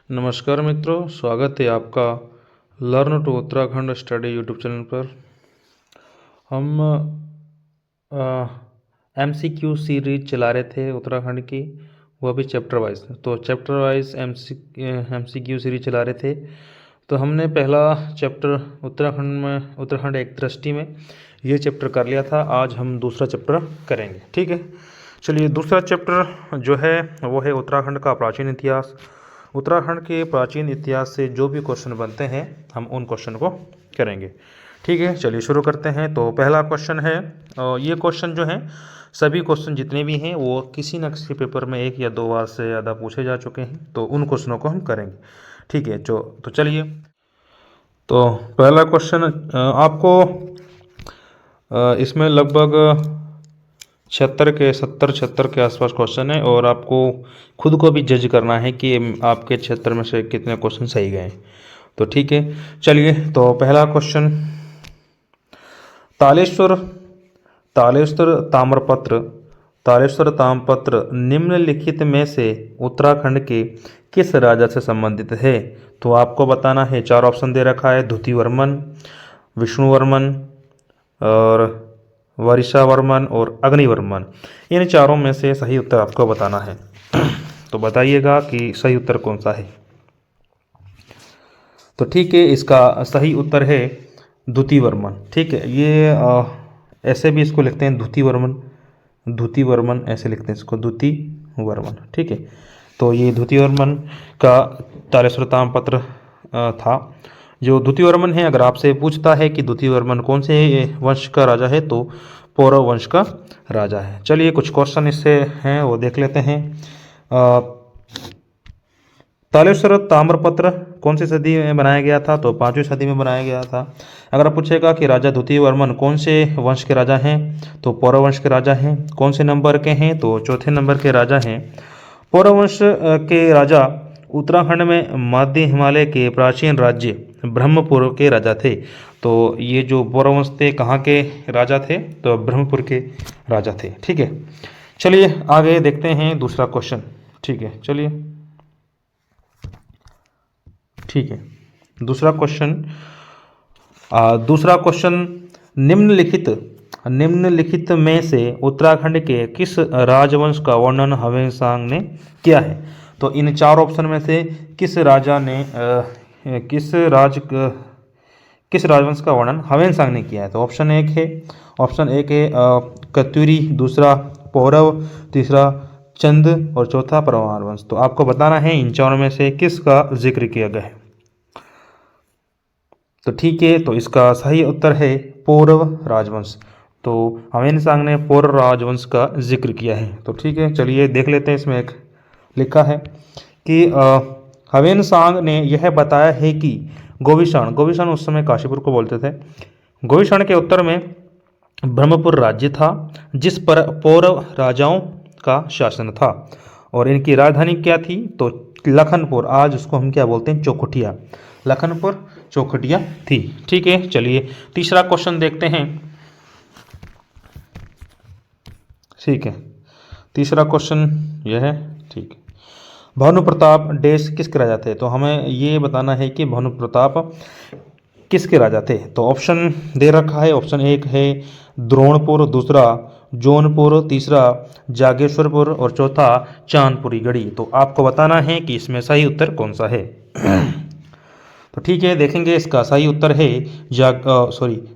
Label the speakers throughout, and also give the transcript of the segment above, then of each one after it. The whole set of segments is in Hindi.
Speaker 1: नमस्कार मित्रों, स्वागत है आपका learn to Uttarakhand study YouTube channel पर। हम MCQ सीरीज चला रहे थे उत्तराखंड की, वो भी चैप्टर वाइज। तो चैप्टर वाइज MCQ सीरीज चला रहे थे। तो हमने पहला चैप्टर उत्तराखंड एक दृष्टि में ये चैप्टर कर लिया था। आज हम दूसरा चैप्टर करेंगे, ठीक है। चलिए, दूसरा चैप्टर जो है वो है उत्तराखंड का प्राचीन इतिहास। उत्तराखंड के प्राचीन इतिहास से जो भी क्वेश्चन बनते हैं हम उन क्वेश्चन को करेंगे, ठीक है। चलिए शुरू करते हैं। तो पहला क्वेश्चन है, ये क्वेश्चन जो है सभी क्वेश्चन जितने भी हैं वो किसी न किसी पेपर में एक या दो बार से ज़्यादा पूछे जा चुके हैं, तो उन क्वेश्चनों को हम करेंगे, ठीक है। तो चलिए, तो पहला क्वेश्चन आपको इसमें लगभग 76 के आसपास क्वेश्चन है, और आपको खुद को भी जज करना है कि आपके 76 में से कितने क्वेश्चन सही गए। तो ठीक है, चलिए। तो पहला क्वेश्चन, तालेश्वर तालेश्वर ताम्रपत्र निम्नलिखित में से उत्तराखंड के किस राजा से संबंधित है? तो आपको बताना है। चार ऑप्शन दे रखा है: द्युतिवर्मन, विष्णुवर्मन और वर्षावर्मन और अग्निवर्मन। इन चारों में से सही उत्तर आपको बताना है। तो बताइएगा कि सही उत्तर कौन सा है। तो ठीक है, इसका सही उत्तर है द्युतिवर्मन, ठीक है। ये ऐसे भी इसको लिखते हैं द्युतिवर्मन ऐसे लिखते हैं इसको, द्युतिवर्मन, ठीक है। तो ये द्युतिवर्मन का तालेश्वर ताम्रपत्र था। जो द्युतिवर्मन है, अगर आपसे पूछता है कि द्युतिवर्मन कौन से वंश का राजा है, तो पौरव वंश का राजा है। चलिए, कुछ क्वेश्चन इससे हैं वो देख लेते हैं। तालेश्वर ताम्रपत्र कौन सी सदी में बनाया गया था? तो 5वीं सदी में बनाया गया था। अगर आप पूछेगा कि राजा द्युतिवर्मन कौन से वंश के राजा हैं, तो पौरव वंश के राजा हैं। कौन से नंबर के हैं? तो चौथे नंबर के राजा हैं। पौरव वंश के राजा उत्तराखंड में मध्य हिमालय के प्राचीन राज्य ब्रह्मपुर के राजा थे। तो ये जो पौरव वंश थे, कहाँ के राजा थे? तो ब्रह्मपुर के राजा थे, ठीक है। चलिए आगे देखते हैं दूसरा क्वेश्चन, ठीक है। चलिए, ठीक है। दूसरा क्वेश्चन, निम्नलिखित में से उत्तराखंड के किस राजवंश का वर्णन ह्वेन-त्सांग ने किया है? तो इन चार ऑप्शन में से किस राजवंश का वर्णन ह्वेन-त्सांग ने किया है? तो ऑप्शन एक है कत्यूरी, दूसरा पौरव, तीसरा चंद और चौथा परमार वंश। तो आपको बताना है इन चारों में से किसका जिक्र किया गया है। तो ठीक है, तो इसका सही उत्तर है पौरव राजवंश। तो ह्वेन-त्सांग ने पौरव राजवंश का जिक्र किया है। तो ठीक है, चलिए देख लेते हैं। इसमें एक लिखा है कि ह्वेन-त्सांग ने यह बताया है कि गोविषाण उस समय काशीपुर को बोलते थे। गोविषाण के उत्तर में ब्रह्मपुर राज्य था, जिस पर पौरव राजाओं का शासन था, और इनकी राजधानी क्या थी? तो लखनपुर, आज उसको हम क्या बोलते हैं? चौखुटिया। लखनपुर चौखुटिया थी, ठीक है। चलिए तीसरा क्वेश्चन देखते हैं, ठीक है। तीसरा क्वेश्चन यह है, ठीक है। भानु प्रताप देश किसके राजा थे? तो हमें ये बताना है कि भानु प्रताप किसके राजा थे। तो ऑप्शन दे रखा है। ऑप्शन एक है द्रोणपुर, दूसरा जौनपुर, तीसरा जागेश्वरपुर और चौथा चांदपुरी गढ़ी। तो आपको बताना है कि इसमें सही उत्तर कौन सा है। तो ठीक है, देखेंगे। इसका सही उत्तर है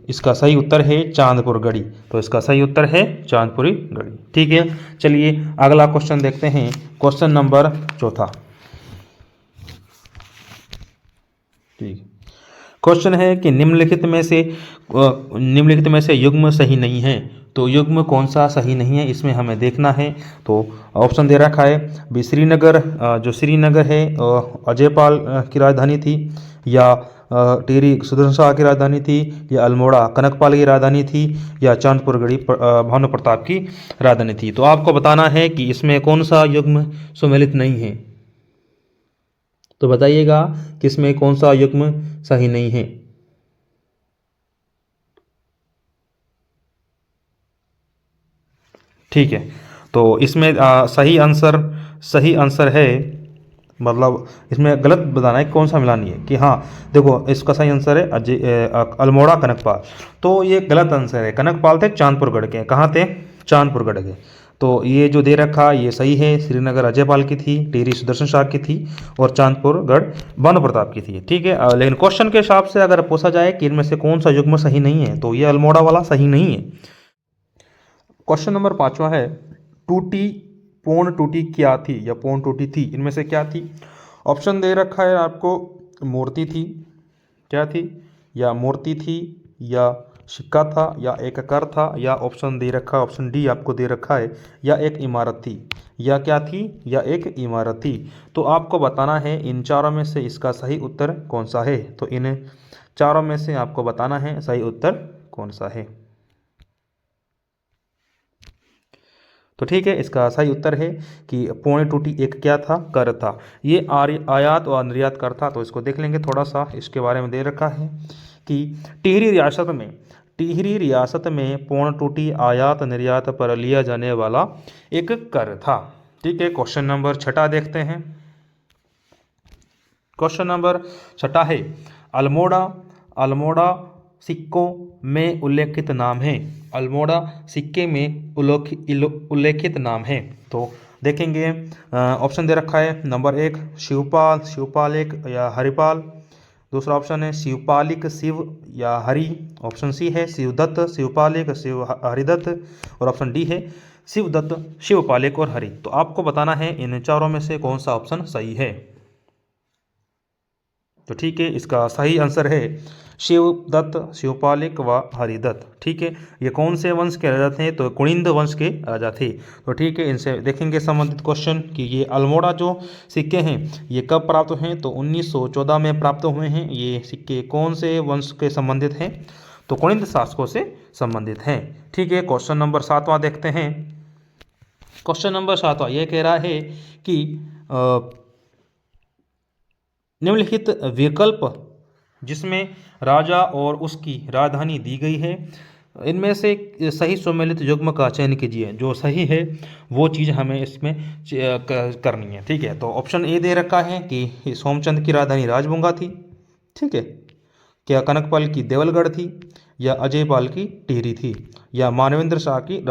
Speaker 1: इसका सही उत्तर है चांदपुर गढ़ी। तो इसका सही उत्तर है चांदपुरी गढ़ी, ठीक है। चलिए अगला क्वेश्चन देखते हैं, क्वेश्चन नंबर चौथा, ठीक। क्वेश्चन है कि निम्नलिखित में से युग्म सही नहीं है। तो युग्म कौन सा सही नहीं है, इसमें हमें देखना है। तो ऑप्शन दे रखा है भी श्रीनगर, जो श्रीनगर है अजयपाल की राजधानी थी, या टिहरी सुदर्शन शाह की राजधानी थी, या अल्मोड़ा कनकपाल की राजधानी थी, या चांदपुर गढ़ी भानु प्रताप की राजधानी थी। तो आपको बताना है कि इसमें कौन सा युग्म सुमेलित नहीं है। तो बताइएगा कि इसमें कौन सा युग्म सही नहीं है। ठीक है, तो इसमें सही आंसर है मतलब इसमें गलत बताना है कौन सा मिला नहीं है कि हाँ देखो इसका सही आंसर है अल्मोड़ा कनकपाल। तो ये गलत आंसर है, कनकपाल थे चांदपुरगढ़ के। कहाँ थे? चांदपुरगढ़ के। तो ये जो दे रखा ये सही है, श्रीनगर अजयपाल की थी, टिहरी सुदर्शन शाह की थी और चांदपुरगढ़ भानु प्रताप की थी। ठीक है, लेकिन क्वेश्चन के हिसाब से अगर पूछा जाए कि इनमें से कौन सा युग्म सही नहीं है तो ये अल्मोड़ा वाला सही नहीं है। क्वेश्चन नंबर 5वां है, टूटी पूर्ण टूटी क्या थी या पूर्ण टूटी थी, इनमें से क्या थी? ऑप्शन दे रखा है आपको, मूर्ति थी, क्या थी, या मूर्ति थी, या सिक्का था, या एक कर था, या ऑप्शन दे रखा, ऑप्शन डी आपको दे रखा है, या एक इमारत थी, या क्या थी, या एक इमारत थी। तो आपको बताना है इन चारों में से इसका सही उत्तर कौन सा है। तो इन चारों में से आपको बताना है सही उत्तर कौन सा है। तो ठीक है, इसका सही उत्तर है कि पौने टूटी एक क्या था? कर था। ये आयात और निर्यात कर था। तो इसको देख लेंगे थोड़ा सा, इसके बारे में दे रखा है कि टिहरी रियासत में पौने टूटी आयात निर्यात पर लिया जाने वाला एक कर था। ठीक है, क्वेश्चन नंबर 6 देखते हैं। क्वेश्चन नंबर 6 है, अल्मोड़ा अल्मोड़ा सिक्कों में उल्लेखित नाम है। अल्मोड़ा सिक्के में उल्लेखित नाम है। तो देखेंगे, ऑप्शन दे रखा है, नंबर 1 शिवपाल, शिवपालिक या हरिपाल। दूसरा ऑप्शन है शिवपालिक शिव या हरि। ऑप्शन सी है शिवदत्त, शिवपालिक, शिव हरिदत्त। और ऑप्शन डी है शिवदत्त, शिवपालिक और हरि। तो आपको बताना है इन चारों में से कौन सा ऑप्शन सही है। तो ठीक है, इसका सही आंसर है शिवदत्त, शिवपालिक व हरिदत्त। ठीक है, ये कौन से वंश के राजा थे? तो कुनिंद वंश के राजा थे। तो ठीक है, इनसे देखेंगे संबंधित क्वेश्चन कि ये अल्मोड़ा जो सिक्के हैं ये कब प्राप्त हुए हैं? तो 1914 में प्राप्त हुए हैं। ये सिक्के कौन से वंश के संबंधित हैं? तो कुनिंद शासकों से संबंधित हैं। ठीक है, क्वेश्चन नंबर 7वां देखते हैं। क्वेश्चन नंबर 7वां यह कह रहा है कि निम्नलिखित विकल्प जिसमें राजा और उसकी राजधानी दी गई है, इनमें से सही सम्मिलित युग्म का चयन कीजिए। जो सही है वो चीज़ हमें इसमें करनी है। ठीक है, तो ऑप्शन ए दे रखा है कि सोमचंद की राजधानी राजबुंगा थी। ठीक है, क्या कनकपाल की देवलगढ़ थी, या अजयपाल की टिहरी थी, या मानवेंद्र शाह की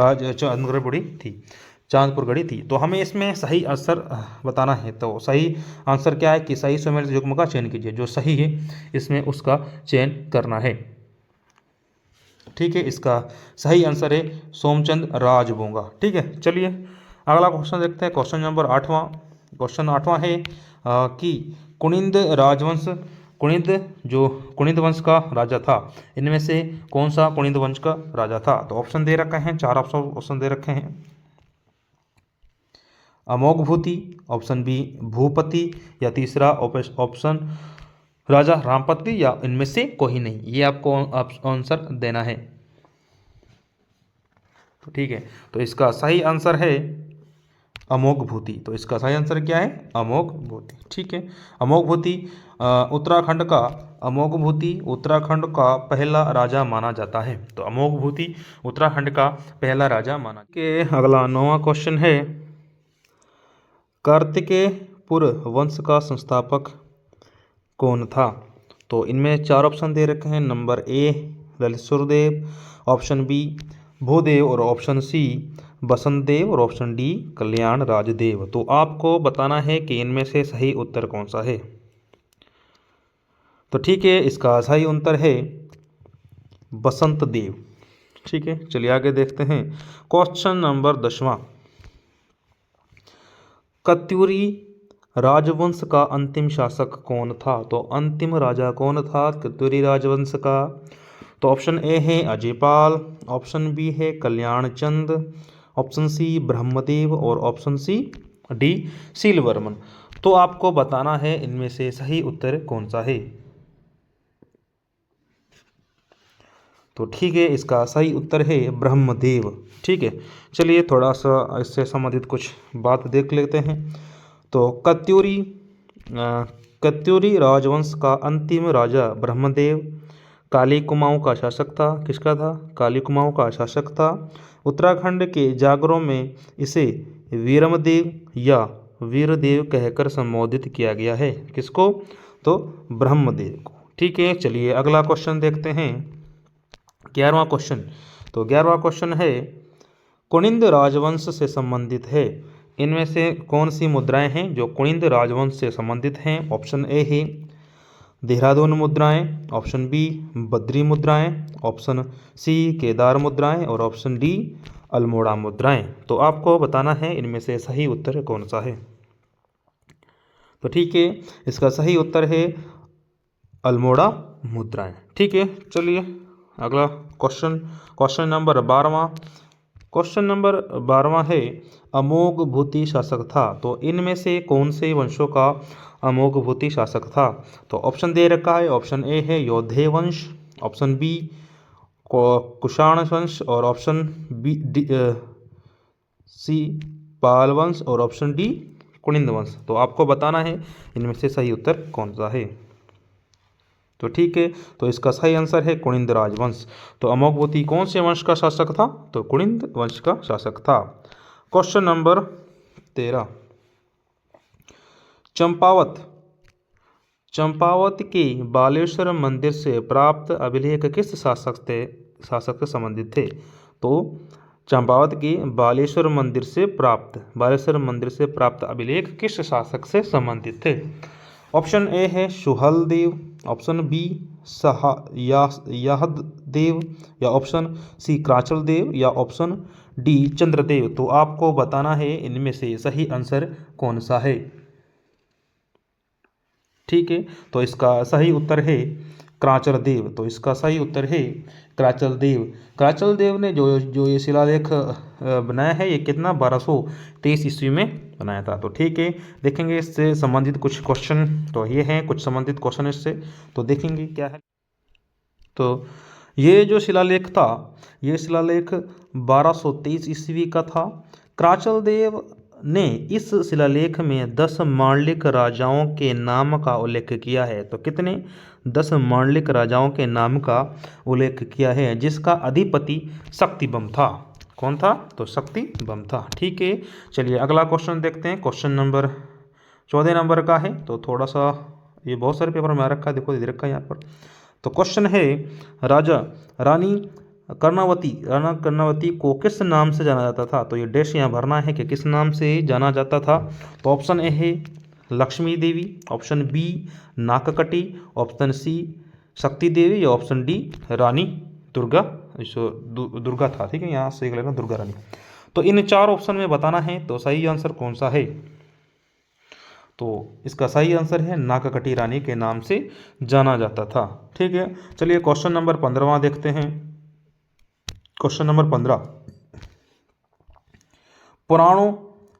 Speaker 1: चांदपुरगढ़ी थी। तो हमें इसमें सही आंसर बताना है। तो सही आंसर क्या है कि सही सम्मिलित युग्म का चयन कीजिए। जो सही है इसमें उसका चयन करना है। ठीक है, इसका सही आंसर है सोमचंद राजबोंगा। ठीक है, चलिए अगला क्वेश्चन देखते हैं। क्वेश्चन नंबर 8वां। क्वेश्चन 8वां है कि कुनिंद राजवंश, कुनिंद वंश का राजा था, इनमें से कौन सा कुनिंद वंश का राजा था? तो ऑप्शन दे रखे हैं, 4 ऑप्शन दे रखे हैं। अमोघ भूति, ऑप्शन बी भूपति, या तीसरा ऑप्शन राजा रामपति, या इनमें से कोई नहीं। ये आपको आंसर देना है। तो ठीक है, तो इसका सही आंसर है अमोघ भूति। तो इसका सही आंसर क्या है? अमोघ भूति। ठीक है, अमोघ भूति अमोघ भूति उत्तराखंड का पहला राजा माना जाता है। तो अमोघ भूति उत्तराखंड का पहला राजा माना के। अगला 9वां क्वेश्चन है, कार्तिकेयपुर वंश का संस्थापक कौन था? तो इनमें 4 ऑप्शन दे रखे हैं। Number A Lalit Surdev, option B Bhudev, और ऑप्शन सी बसंत देव, और ऑप्शन डी कल्याण राजदेव। तो आपको बताना है कि इनमें से सही उत्तर कौन सा है। तो ठीक है, इसका सही उत्तर है बसंत देव। ठीक है, चलिए आगे देखते हैं। क्वेश्चन नंबर 10वां, कत्यूरी राजवंश का अंतिम शासक कौन था? तो अंतिम राजा कौन था कत्यूरी राजवंश का? तो ऑप्शन ए है अजयपाल, ऑप्शन बी है कल्याण चंद, ऑप्शन सी ब्रह्मदेव, और ऑप्शन सी डी सीलवर्मन। तो आपको बताना है इनमें से सही उत्तर कौन सा है। तो ठीक है, इसका सही उत्तर है ब्रह्मदेव। ठीक है, चलिए थोड़ा सा इससे संबंधित कुछ बात देख लेते हैं। तो कत्यूरी राजवंश का अंतिम राजा ब्रह्मदेव काली कुमाऊं का शासक था। किसका था? काली कुमाऊं का शासक था। उत्तराखंड के जागरों में इसे वीरमदेव या वीरदेव कहकर संबोधित किया गया है? किसको? तो ब्रह्मदेव को। ठीक है, चलिए अगला क्वेश्चन देखते हैं, 11वां क्वेश्चन। तो 11वां क्वेश्चन है, कुनिंद राजवंश से संबंधित है। इनमें से कौन सी मुद्राएं हैं जो कुनिंद राजवंश से संबंधित हैं? ऑप्शन ए है देहरादून मुद्राएं, ऑप्शन बी बद्री मुद्राएं, ऑप्शन सी केदार मुद्राएं और ऑप्शन डी अल्मोड़ा मुद्राएं। तो आपको बताना है इनमें से सही उत्तर कौन सा है। तो ठीक है, इसका सही उत्तर है अल्मोड़ा मुद्राएं। ठीक है, चलिए अगला क्वेश्चन, क्वेश्चन नंबर 12वां। क्वेश्चन नंबर 12वां है, अमोघ भूति शासक था। तो इनमें से कौन से वंशों का अमोघ भूति शासक था? तो ऑप्शन दे रखा है, ऑप्शन ए है यौधेय वंश, ऑप्शन बी कुषाण वंश और ऑप्शन बी सी पाल वंश और ऑप्शन डी कुनिंद वंश। तो आपको बताना है इनमें से सही उत्तर कौन सा है। तो ठीक है, तो इसका सही आंसर है कुनिंद राजवंश। तो अमोघ भूति कौन से वंश का शासक था? तो कुनिंद वंश का शासक था। क्वेश्चन नंबर 13, चंपावत के बालेश्वर मंदिर से प्राप्त अभिलेख किस शासक से संबंधित थे? तो चंपावत के बालेश्वर मंदिर से प्राप्त अभिलेख किस शासक से संबंधित थे? ऑप्शन ए है सुहल देव, ऑप्शन बी याहदेव या ऑप्शन सी क्राचल देव या ऑप्शन डी चंद्रदेव। तो आपको बताना है इनमें से सही आंसर कौन सा है। ठीक है, तो इसका सही उत्तर है क्राचल देव। तो इसका सही उत्तर है क्राचल देव। क्राचल देव ने जो ये शिलालेख बनाया है, ये कितना 1223 ईस्वी में बनाया था। तो ठीक है, देखेंगे इससे संबंधित कुछ क्वेश्चन। तो ये हैं कुछ संबंधित क्वेश्चन इससे, तो देखेंगे क्या है। तो ये जो शिलालेख था, ये शिलालेख 1223 ईस्वी का था। क्राचल देव ने इस शिलालेख में 10 मांडलिक राजाओं के नाम का उल्लेख किया है। तो कितने? 10 मांडलिक राजाओं के नाम का उल्लेख किया है, जिसका अधिपति शक्तिबम था। कौन था? तो शक्तिबम था। ठीक है, चलिए अगला क्वेश्चन देखते हैं। क्वेश्चन नंबर 14 नंबर का है। तो थोड़ा सा ये बहुत सारे पेपर में आ रखा है, देखो दे रखा है यहाँ पर। तो क्वेश्चन है, रानी कर्णावती को किस नाम से जाना जाता था? तो ये डैश यहाँ भरना है कि किस नाम से जाना जाता था। तो ऑप्शन ए है लक्ष्मी देवी, ऑप्शन बी नाककटी, ऑप्शन सी शक्ति देवी या ऑप्शन डी रानी दुर्गा। दुर्गा था, ठीक है, यहाँ से लेना दुर्गा रानी। तो इन 4 ऑप्शन में बताना है तो सही आंसर कौन सा है। तो इसका सही आंसर है नाककटी रानी के नाम से जाना जाता था। ठीक है, चलिए क्वेश्चन नंबर 15वां देखते हैं। क्वेश्चन नंबर 15, पुराणों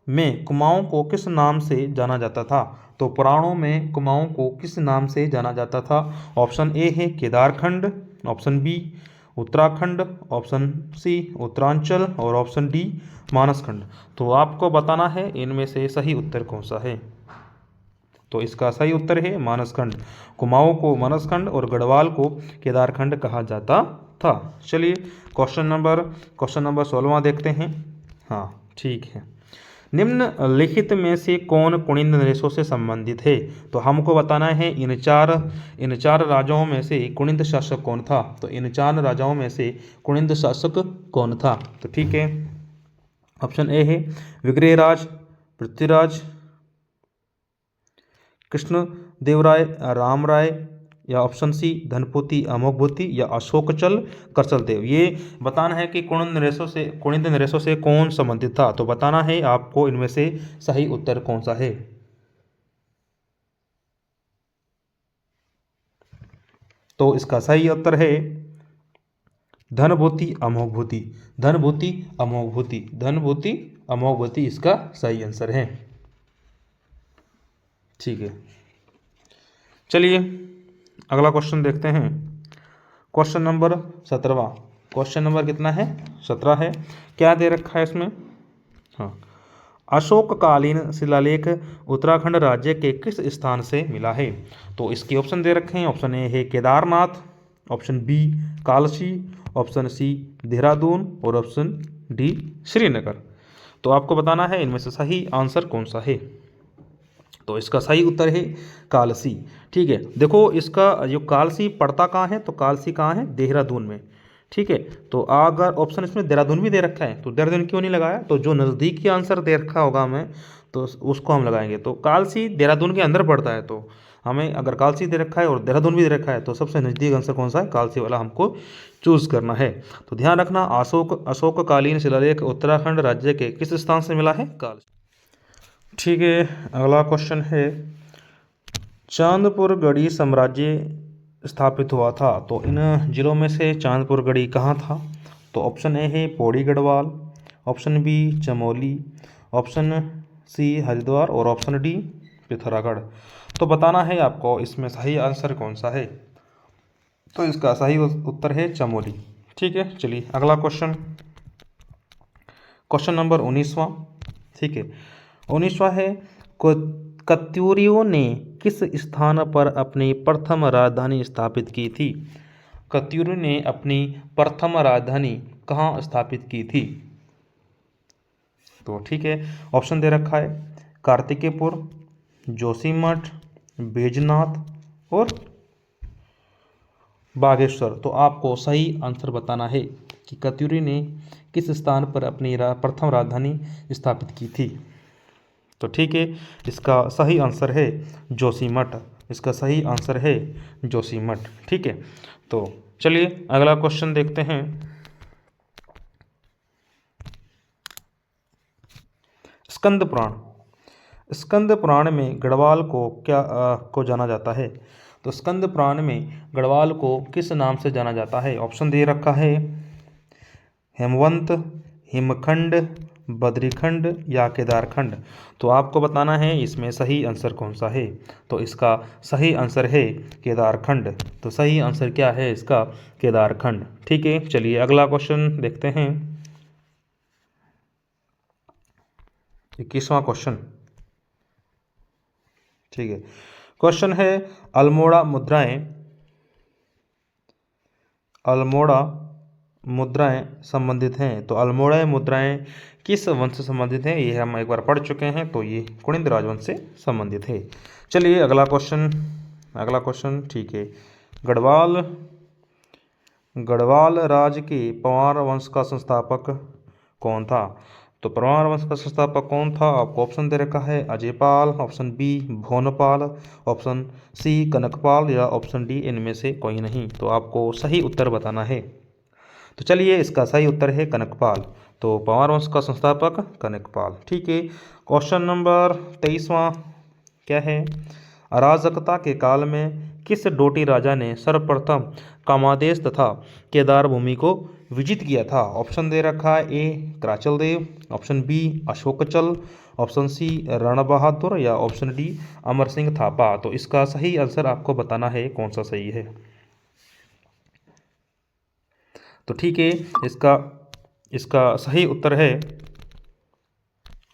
Speaker 1: में कुमाऊं को किस नाम से जाना जाता था? तो पुराणों में कुमाऊं को किस नाम से जाना जाता था? ऑप्शन ए है Kedarkhand, option B Uttarakhand, option C Uttaranchal और ऑप्शन डी मानसखंड। तो आपको बताना है इनमें से सही उत्तर कौन सा है। तो इसका सही उत्तर है मानसखंड। कुमाऊं को मानसखंड और गढ़वाल को केदारखंड कहा जाता था। चलिए क्वेश्चन नंबर 16वां देखते हैं। हाँ ठीक है, निम्नलिखित में से कौन कुनिंद नरेशों से संबंधित है? तो हमको बताना है इन चार राजाओं में से कुनिंद शासक कौन था। तो इन 4 राजाओं में से कुनिंद शासक कौन था? तो ठीक है, ऑप्शन ए है विग्रहराज, पृथ्वीराज, कृष्ण देवराय, राम राय या ऑप्शन सी धनपोती अमोघभूति या अशोकचल करसल देव। ये बताना है कि कुनिंद नरेशों से कौन संबंधित था। तो बताना है आपको इनमें से सही उत्तर कौन सा है। तो इसका सही उत्तर है धनपोती अमोघभूति। धनपोती अमोघभूति इसका सही आंसर है। ठीक है, चलिए अगला क्वेश्चन देखते हैं। क्वेश्चन नंबर 17वां। क्वेश्चन नंबर कितना है? 17 है। क्या दे रखा है इसमें? हाँ, अशोककालीन शिलालेख उत्तराखंड राज्य के किस स्थान से मिला है? तो इसके ऑप्शन दे रखे हैं। ऑप्शन ए है Kedarnath, option B Kalsi, option C Dehradun और ऑप्शन डी श्रीनगर। तो आपको बताना है इनमें से सही आंसर कौन सा है। तो इसका सही उत्तर है कालसी। ठीक है, देखो इसका जो कालसी पड़ता कहाँ है, तो कालसी कहाँ है, देहरादून में। ठीक है, तो अगर ऑप्शन इसमें देहरादून भी दे रखा है तो देहरादून क्यों नहीं लगाया, तो जो नज़दीकी आंसर दे रखा होगा हमें तो उसको हम लगाएंगे। तो कालसी देहरादून के अंदर पड़ता है, तो हमें अगर कालसी दे रखा है और देहरादून भी दे रखा है तो सबसे नज़दीक आंसर कौन सा है, कालसी वाला हमको चूज़ करना है। तो ध्यान रखना, अशोककालीन शिलालेख उत्तराखंड राज्य के किस स्थान से मिला है, काल। ठीक है, अगला क्वेश्चन है, चांदपुर गढ़ी साम्राज्य स्थापित हुआ था, तो इन जिलों में से चांदपुर गढ़ी कहाँ था, तो ऑप्शन ए है Pauri Garhwal, option B Chamoli, option C Haridwar और ऑप्शन डी पिथौरागढ़। तो बताना है आपको इसमें सही आंसर कौन सा है, तो इसका सही उत्तर है चमोली। ठीक है, चलिए अगला क्वेश्चन, क्वेश्चन नंबर 19वां। ठीक है, 19वां है, कत्यूरियों ने किस स्थान पर अपनी प्रथम राजधानी स्थापित की थी। कत्यूरियों ने अपनी प्रथम राजधानी कहाँ स्थापित की थी, तो ठीक है, ऑप्शन दे रखा है कार्तिकेयपुर, जोशीमठ, बैजनाथ और बागेश्वर। तो आपको सही आंसर बताना है कि कत्यूरी ने किस स्थान पर अपनी प्रथम राजधानी स्थापित की थी। तो ठीक है, इसका सही आंसर है जोशीमठ, इसका सही आंसर है जोशीमठ। ठीक है, तो चलिए अगला क्वेश्चन देखते हैं, स्कंद पुराण। स्कंद पुराण में गढ़वाल को को जाना जाता है, तो स्कंद पुराण में गढ़वाल को किस नाम से जाना जाता है। ऑप्शन दे रखा है हेमवंत, हिमखंड, बद्रीखंड या केदारखंड। तो आपको बताना है इसमें सही आंसर कौन सा है, तो इसका सही आंसर है केदारखंड। तो सही आंसर क्या है इसका, केदारखंड। ठीक है, चलिए अगला क्वेश्चन देखते हैं, 21वां क्वेश्चन। ठीक है, क्वेश्चन है, अल्मोड़ा मुद्राएं, अल्मोड़ा मुद्राएं संबंधित हैं, तो अल्मोड़ा मुद्राएं किस वंश से संबंधित हैं, ये हम एक बार पढ़ चुके हैं, तो ये कुणिंद राजवंश से संबंधित है। चलिए अगला क्वेश्चन, अगला क्वेश्चन। ठीक है, गढ़वाल, गढ़वाल राज के पंवार वंश का संस्थापक कौन था, तो पंवार वंश का संस्थापक कौन था, आपको ऑप्शन दे रखा है Ajaypal, option B Bhonpal, option C Kanakpal या ऑप्शन डी इनमें से कोई नहीं। तो आपको सही उत्तर बताना है, तो चलिए इसका सही उत्तर है कनकपाल। तो पंवार वंश का संस्थापक कनकपाल। ठीक है, क्वेश्चन नंबर 23वां क्या है, अराजकता के काल में किस डोटी राजा ने सर्वप्रथम कामादेश तथा केदार भूमि को विजित किया था। ऑप्शन दे रखा है A Karachal Dev, option B Ashokchal, option C Ranbahadur या ऑप्शन डी अमर सिंह थापा। तो इसका सही आंसर आपको बताना है कौन सा सही है। तो ठीक है, इसका सही उत्तर है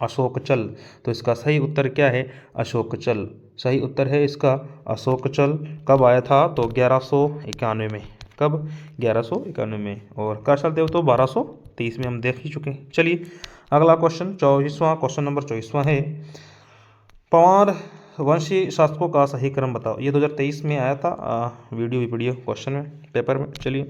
Speaker 1: अशोकचल। तो इसका सही उत्तर क्या है, अशोकचल। सही उत्तर है इसका अशोकचल। कब आया था, तो 1191 में। कब, 1191 में। और कराचल देव तो 1223 में हम देख ही चुके हैं। चलिए अगला क्वेश्चन, 24वां क्वेश्चन नंबर 24वां है, पंवार वंशी शासकों का सही क्रम बताओ। ये 2023 में आया था वीडियो क्वेश्चन में, पेपर में। चलिए,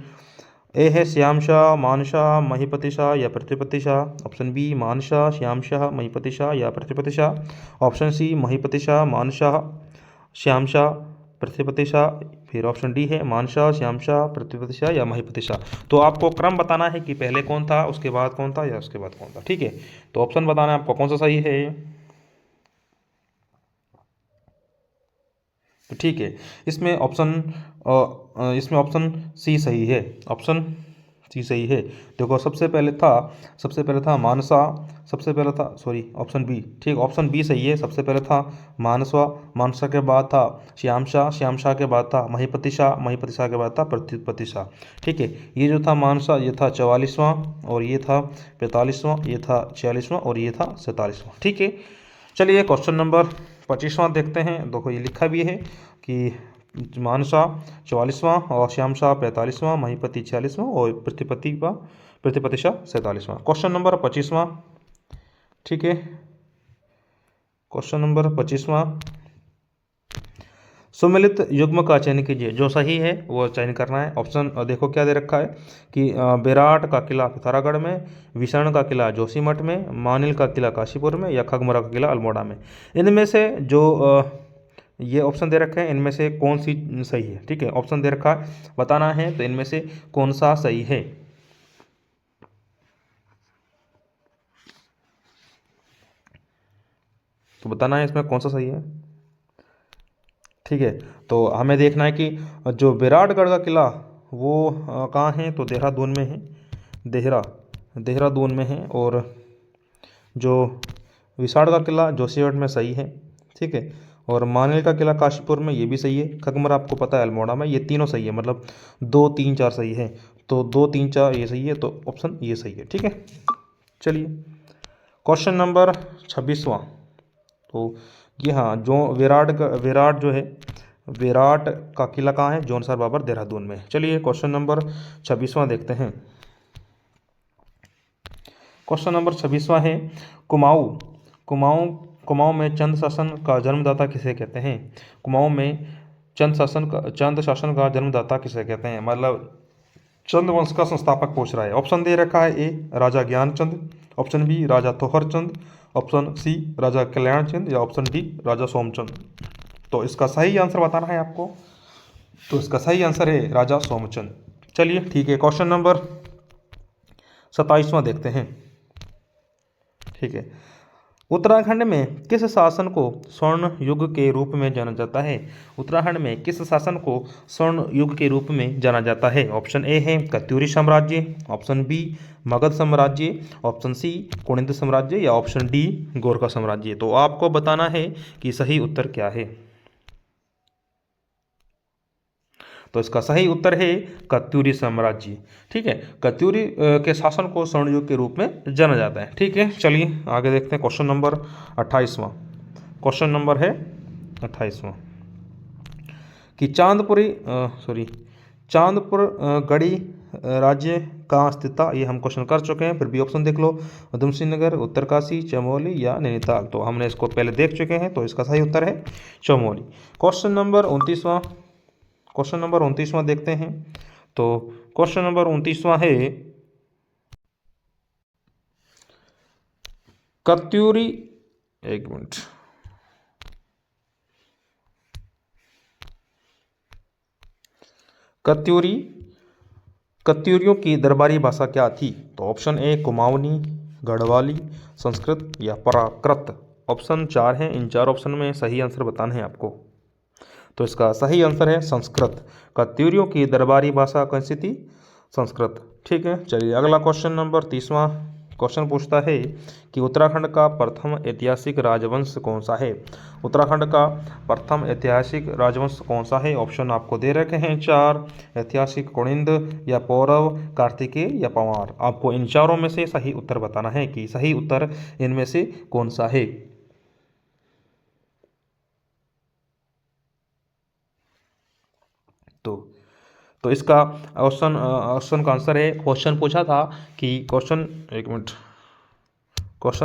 Speaker 1: ए है श्याम शाह, मानशाह, महिपति शाह या पृथ्वीपति शाह, ऑप्शन बी मानशाह, श्याम शाह, महिपति शाह या पृथ्वीपति शाह, ऑप्शन सी महिपति शाह, मानशाह, श्याम शाह, पृथ्वीपति शाह, फिर ऑप्शन डी है मानशाह, श्याम शाह, पृथ्वीपति शाह या महिपति शाह। तो आपको क्रम बताना है कि पहले कौन था, उसके बाद कौन था या उसके बाद कौन था। ठीक है, तो ऑप्शन बताना है आपको कौन सा सही है। तो ठीक है, इसमें ऑप्शन सी सही है, ऑप्शन सी सही है। देखो सबसे पहले था मानसा, सबसे पहले था सॉरी ऑप्शन बी, ठीक, ऑप्शन बी सही है। सबसे पहले था मानसा, मानसा के बाद था श्याम शाह, श्याम शाह के बाद था महिपति शाह, महिपति शाह के बाद था पृथ्वीपति शाह। ठीक है, ये जो था मानसा ये था 44वां, और ये था 45वां, ये था 46वां और ये था 47वां। ठीक है, चलिए क्वेश्चन नंबर 25वां देखते हैं। देखो ये लिखा भी है कि मानसा 44वां और श्याम शाह 45वां, महिपति 46वां और पृथ्वीपति शाह 47वां। क्वेश्चन नंबर 25वां। ठीक है, क्वेश्चन नंबर 25वां, सुमेलित युग्म का चयन कीजिए, जो सही है वो चयन करना है। ऑप्शन देखो क्या दे रखा है कि बेराट का किला पिथौरागढ़ में, विषण का किला जोशीमठ में, मानिल का किला काशीपुर में, या खगमरा का किला अल्मोड़ा में। इनमें से जो ये ऑप्शन दे रखे हैं इनमें से कौन सी सही है, ठीक है। ऑप्शन दे रखा है, बताना है तो इनमें से कौन सा सही है। तो बताना है इसमें कौन सा सही है, ठीक है। तो हमें देखना है कि जो विराटगढ़ का किला वो कहाँ है, तो देहरादून में है, देहरादून में है। और जो विशाल का किला जोशीमठ में सही है, ठीक है। और मानेल का किला काशीपुर में, ये भी सही है। खगमरा आपको पता है अल्मोड़ा में, ये तीनों सही है, मतलब 2 3 4 सही है। तो 2 3 4 ये सही है, तो ऑप्शन ये सही है, ठीक है। चलिए क्वेश्चन नंबर 26वां, तो ये हाँ, जो विराट जो है, विराट का किला कहाँ है, जौनसार बाबर देहरादून में। चलिए क्वेश्चन नंबर 26वां देखते हैं। क्वेश्चन नंबर 26वां है, कुमाऊं कुमाऊं कुमाऊं में चंद शासन का जन्मदाता किसे कहते हैं। कुमाऊं में चंद शासन का जन्मदाता किसे कहते हैं, मतलब चंद वंश का संस्थापक पूछ रहा है। ऑप्शन दे रखा है, ए राजा ज्ञानचंद, ऑप्शन बी राजा तोहरचंद, ऑप्शन सी राजा कल्याणचंद, या ऑप्शन डी राजा सोमचंद। तो इसका सही आंसर बताना है आपको। तो इसका सही आंसर है राजा सोमचंद। चलिए ठीक है, क्वेश्चन नंबर 27वां देखते हैं, ठीक है। उत्तराखंड में किस शासन को स्वर्ण युग के रूप में जाना जाता है। उत्तराखंड में किस शासन को स्वर्ण युग के रूप में जाना जाता है। ऑप्शन ए है कत्यूरी साम्राज्य, ऑप्शन बी मगध साम्राज्य, ऑप्शन सी कुणिद साम्राज्य, या ऑप्शन डी गोरखा साम्राज्य। तो आपको बताना है कि सही उत्तर क्या है। तो इसका सही उत्तर है कत्यूरी साम्राज्य, ठीक है। कत्यूरी के शासन को स्वर्ण युग के रूप में जाना जाता है, ठीक है। चलिए आगे देखते हैं क्वेश्चन नंबर 28वां। क्वेश्चन नंबर है 28वां कि चांदपुर गढ़ी राज्य कहाँ स्थित था। ये हम क्वेश्चन कर चुके हैं, फिर भी ऑप्शन देख लो, उधम सिंह नगर, उत्तरकाशी, चमोली, या नैनीताल। तो हमने इसको पहले देख चुके हैं, तो इसका सही उत्तर है चमोली। क्वेश्चन नंबर 29वां देखते हैं। तो क्वेश्चन नंबर 29वां है, कत्यूरी, एक मिनट, कत्यूरियों की दरबारी भाषा क्या थी। तो ऑप्शन ए कुमाऊनी, गढ़वाली, संस्कृत, या प्राकृत। ऑप्शन 4 हैं, इन 4 ऑप्शन में सही आंसर बताना है आपको। तो इसका सही आंसर है संस्कृत। कत्यूरियों की दरबारी भाषा कौन सी थी, संस्कृत, ठीक है। चलिए अगला क्वेश्चन नंबर 30वां क्वेश्चन पूछता है कि उत्तराखंड का प्रथम ऐतिहासिक राजवंश कौन सा है। उत्तराखंड का प्रथम ऐतिहासिक राजवंश कौन सा है। ऑप्शन आपको दे रखे हैं 4, ऐतिहासिक कुणिंद, या पौरव, कार्तिकेय, या पंवार। आपको इन चारों में से सही उत्तर बताना है कि सही उत्तर इनमें से कौन सा है। तो इसका ऑप्शन का आंसर है, क्वेश्चन पूछा था कि क्वेश्चन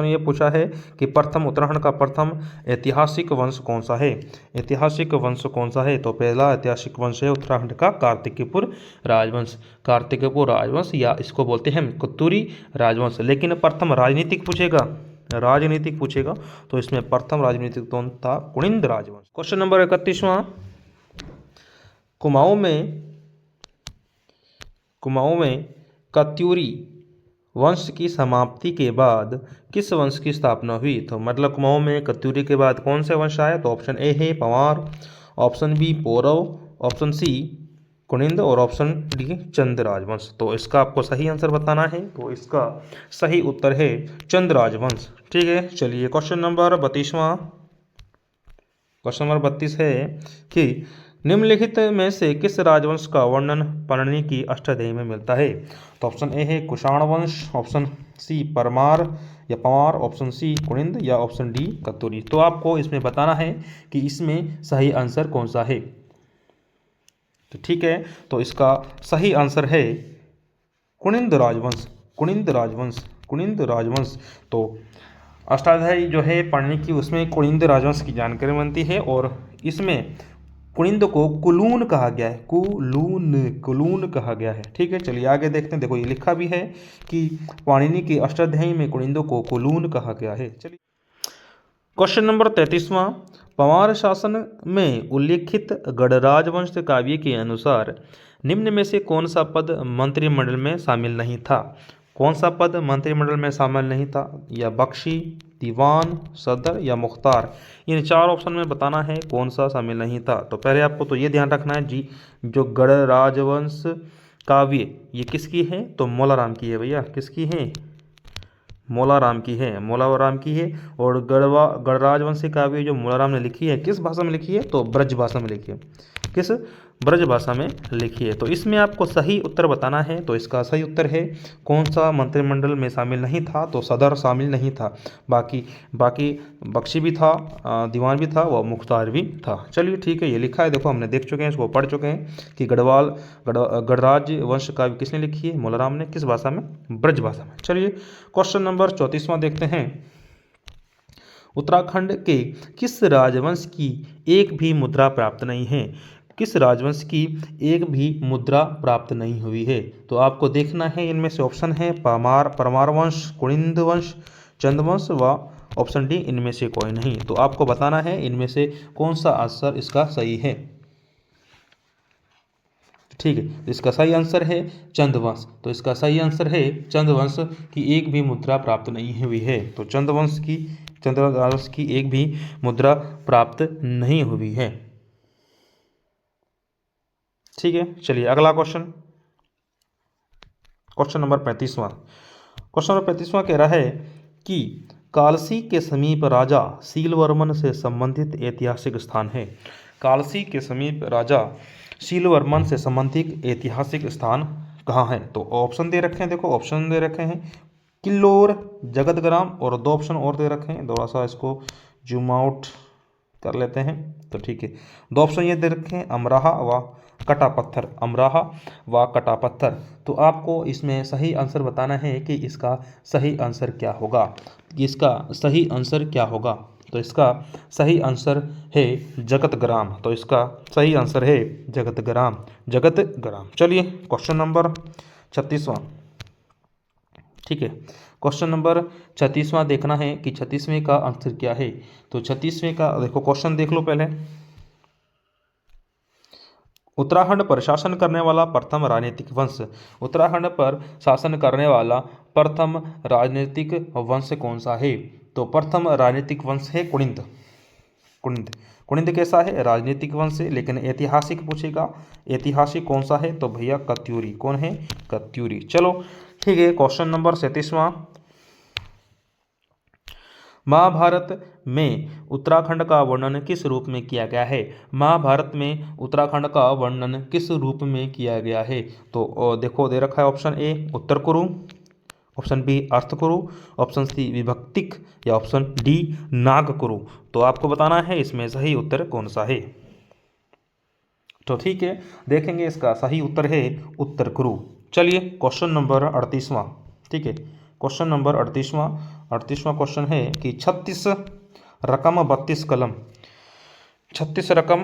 Speaker 1: ये पूछा है कि प्रथम उत्तराखंड का प्रथम ऐतिहासिक वंश कौन सा है। ऐतिहासिक वंश कौन सा है। तो पहला ऐतिहासिक वंश है उत्तराखंड का कार्तिकेयपुर राजवंश। कार्तिकेयपुर राजवंश, या इसको बोलते हैं कत्यूरी राजवंश। लेकिन प्रथम राजनीतिक पूछेगा तो इसमें प्रथम राजनीतिक कौन था, कुणिंद राजवंश। क्वेश्चन नंबर 31वां, कुमाऊं में कत्यूरी वंश की समाप्ति के बाद किस वंश की स्थापना हुई। तो मतलब कुमाऊं में कत्यूरी के बाद कौन से वंश आए। तो ऑप्शन ए है Panwar, option B Paurav, option C Kuninda, और ऑप्शन डी चंद राजवंश। तो इसका आपको सही आंसर बताना है। तो इसका सही उत्तर है चंद राजवंश, ठीक है। चलिए क्वेश्चन नंबर 32 है कि निम्नलिखित में से किस राजवंश का वर्णन पाणिनि की अष्टाध्यायी में मिलता है। तो ऑप्शन ए है कुषाण वंश, ऑप्शन सी परमार या पंवार, ऑप्शन सी कुणिंद, या ऑप्शन डी कत्यूरी। तो आपको इसमें बताना है कि इसमें सही आंसर कौन सा है। तो ठीक है, तो इसका सही आंसर है कुणिंद राजवंश। तो अष्टाध्यायी जो है पढ़ने की, उसमें कुनिंद राजवंश की जानकारी बनती है और इसमें कुनिंद को कुलून कहा गया है, कुलून कहा गया है। ठीक है, चलिए आगे देखते हैं। देखो ये लिखा भी है कि पाणिनि के अष्टाध्यायी में कुनिंद को कुलून कहा गया है। चलिए क्वेश्चन नंबर 33वां, पंवार शासन में उल्लिखित गणराजवंश काव्य के अनुसार निम्न में से कौन सा पद मंत्रिमंडल में शामिल नहीं था? कौन सा पद मंत्रिमंडल में शामिल नहीं था? या बख्शी, दीवान, सदर या मुख्तार? इन चार ऑप्शन में बताना है कौन सा शामिल नहीं था। तो पहले आपको तो ये ध्यान रखना है जी, जो गणराजवंश काव्य ये किसकी है? तो मौलाराम की है भैया। किसकी है? मौलाराम की है, मौलाराम की है। और गणराजवंश काव्य जो मौलाराम ने लिखी है, किस भाषा में लिखी है? तो ब्रज भाषा में लिखी है। किस? ब्रज भाषा में लिखी है। तो इसमें आपको सही उत्तर बताना है। तो इसका सही उत्तर है कौन सा मंत्रिमंडल में शामिल नहीं था? तो सदर शामिल नहीं था। बाकी बाकी बख्शी भी था, दीवान भी था, व मुख्तार भी था। चलिए ठीक है, ये लिखा है, देखो हमने देख चुके हैं, इसको पढ़ चुके हैं कि गणराज वंश काव्य किसने लिखी है? मौलाराम ने। किस भाषा में? ब्रज भाषा में। चलिए क्वेश्चन नंबर 34वां देखते हैं। उत्तराखंड के किस राजवंश की एक भी मुद्रा प्राप्त नहीं है? किस राजवंश की एक भी मुद्रा प्राप्त नहीं हुई है? तो आपको देखना है, इनमें से ऑप्शन है परमार वंश, कुनिंद वंश, चंद्रवंश व ऑप्शन डी इनमें से कोई नहीं। तो आपको बताना है इनमें से कौन सा आंसर इसका सही है। ठीक है, तो इसका सही आंसर है चंद्रवंश। तो इसका सही आंसर है चंद्रवंश की एक भी मुद्रा प्राप्त नहीं हुई है। तो चंद्रवंश की एक भी मुद्रा प्राप्त नहीं हुई है। ठीक है, चलिए अगला क्वेश्चन, क्वेश्चन नंबर 35वां। क्वेश्चन नंबर 35वां कह रहा है कि कालसी के समीप राजा शीलवर्मन से संबंधित ऐतिहासिक स्थान है। कालसी के समीप राजा शीलवर्मन से संबंधित ऐतिहासिक स्थान कहाँ है? तो ऑप्शन दे रखे हैं, देखो ऑप्शन दे रखे हैं किल्लोर, जगतग्राम और दो ऑप्शन और दे रखे हैं। थोड़ा सा इसको जूम आउट कर लेते हैं। तो ठीक है, दो ऑप्शन ये दे रखे हैं अमराहा व कटापत्थर, अमराहा व कटापत्थर। तो आपको इसमें सही आंसर बताना है कि इसका सही आंसर क्या होगा। इसका सही आंसर क्या होगा? तो इसका सही आंसर है जगतग्राम। तो इसका सही आंसर है जगतग्राम, जगतग्राम। चलिए क्वेश्चन नंबर 36वां। ठीक है, क्वेश्चन नंबर 36वां देखना है कि 36वें का आंसर क्या है। तो 36वें का देखो क्वेश्चन देख लो पहले। उत्तराखंड पर शासन करने वाला प्रथम राजनीतिक वंश, उत्तराखंड पर शासन करने वाला प्रथम राजनीतिक वंश कौन सा है? तो प्रथम राजनीतिक वंश है कुनिंद। कुनिंद कुनिंद कैसा है? राजनीतिक वंश है, लेकिन ऐतिहासिक पूछेगा, ऐतिहासिक कौन सा है? तो भैया कत्यूरी। कौन है? कत्यूरी। चलो ठीक है, क्वेश्चन नंबर 37वां। महाभारत में उत्तराखंड का वर्णन किस रूप में किया गया है? महाभारत में उत्तराखंड का वर्णन किस रूप में किया गया है? तो देखो दे रखा है ऑप्शन ए उत्तर कुरु, ऑप्शन बी अर्थ कुरु, ऑप्शन सी विभक्तिक या ऑप्शन डी नाग कुरु। तो आपको बताना है इसमें सही उत्तर कौन सा है। तो ठीक है, देखेंगे इसका सही उत्तर है उत्तर कुरु। चलिए क्वेश्चन नंबर 38वां। ठीक है, क्वेश्चन नंबर 38वां क्वेश्चन है कि 36 रकम 32 कलम, 36 रकम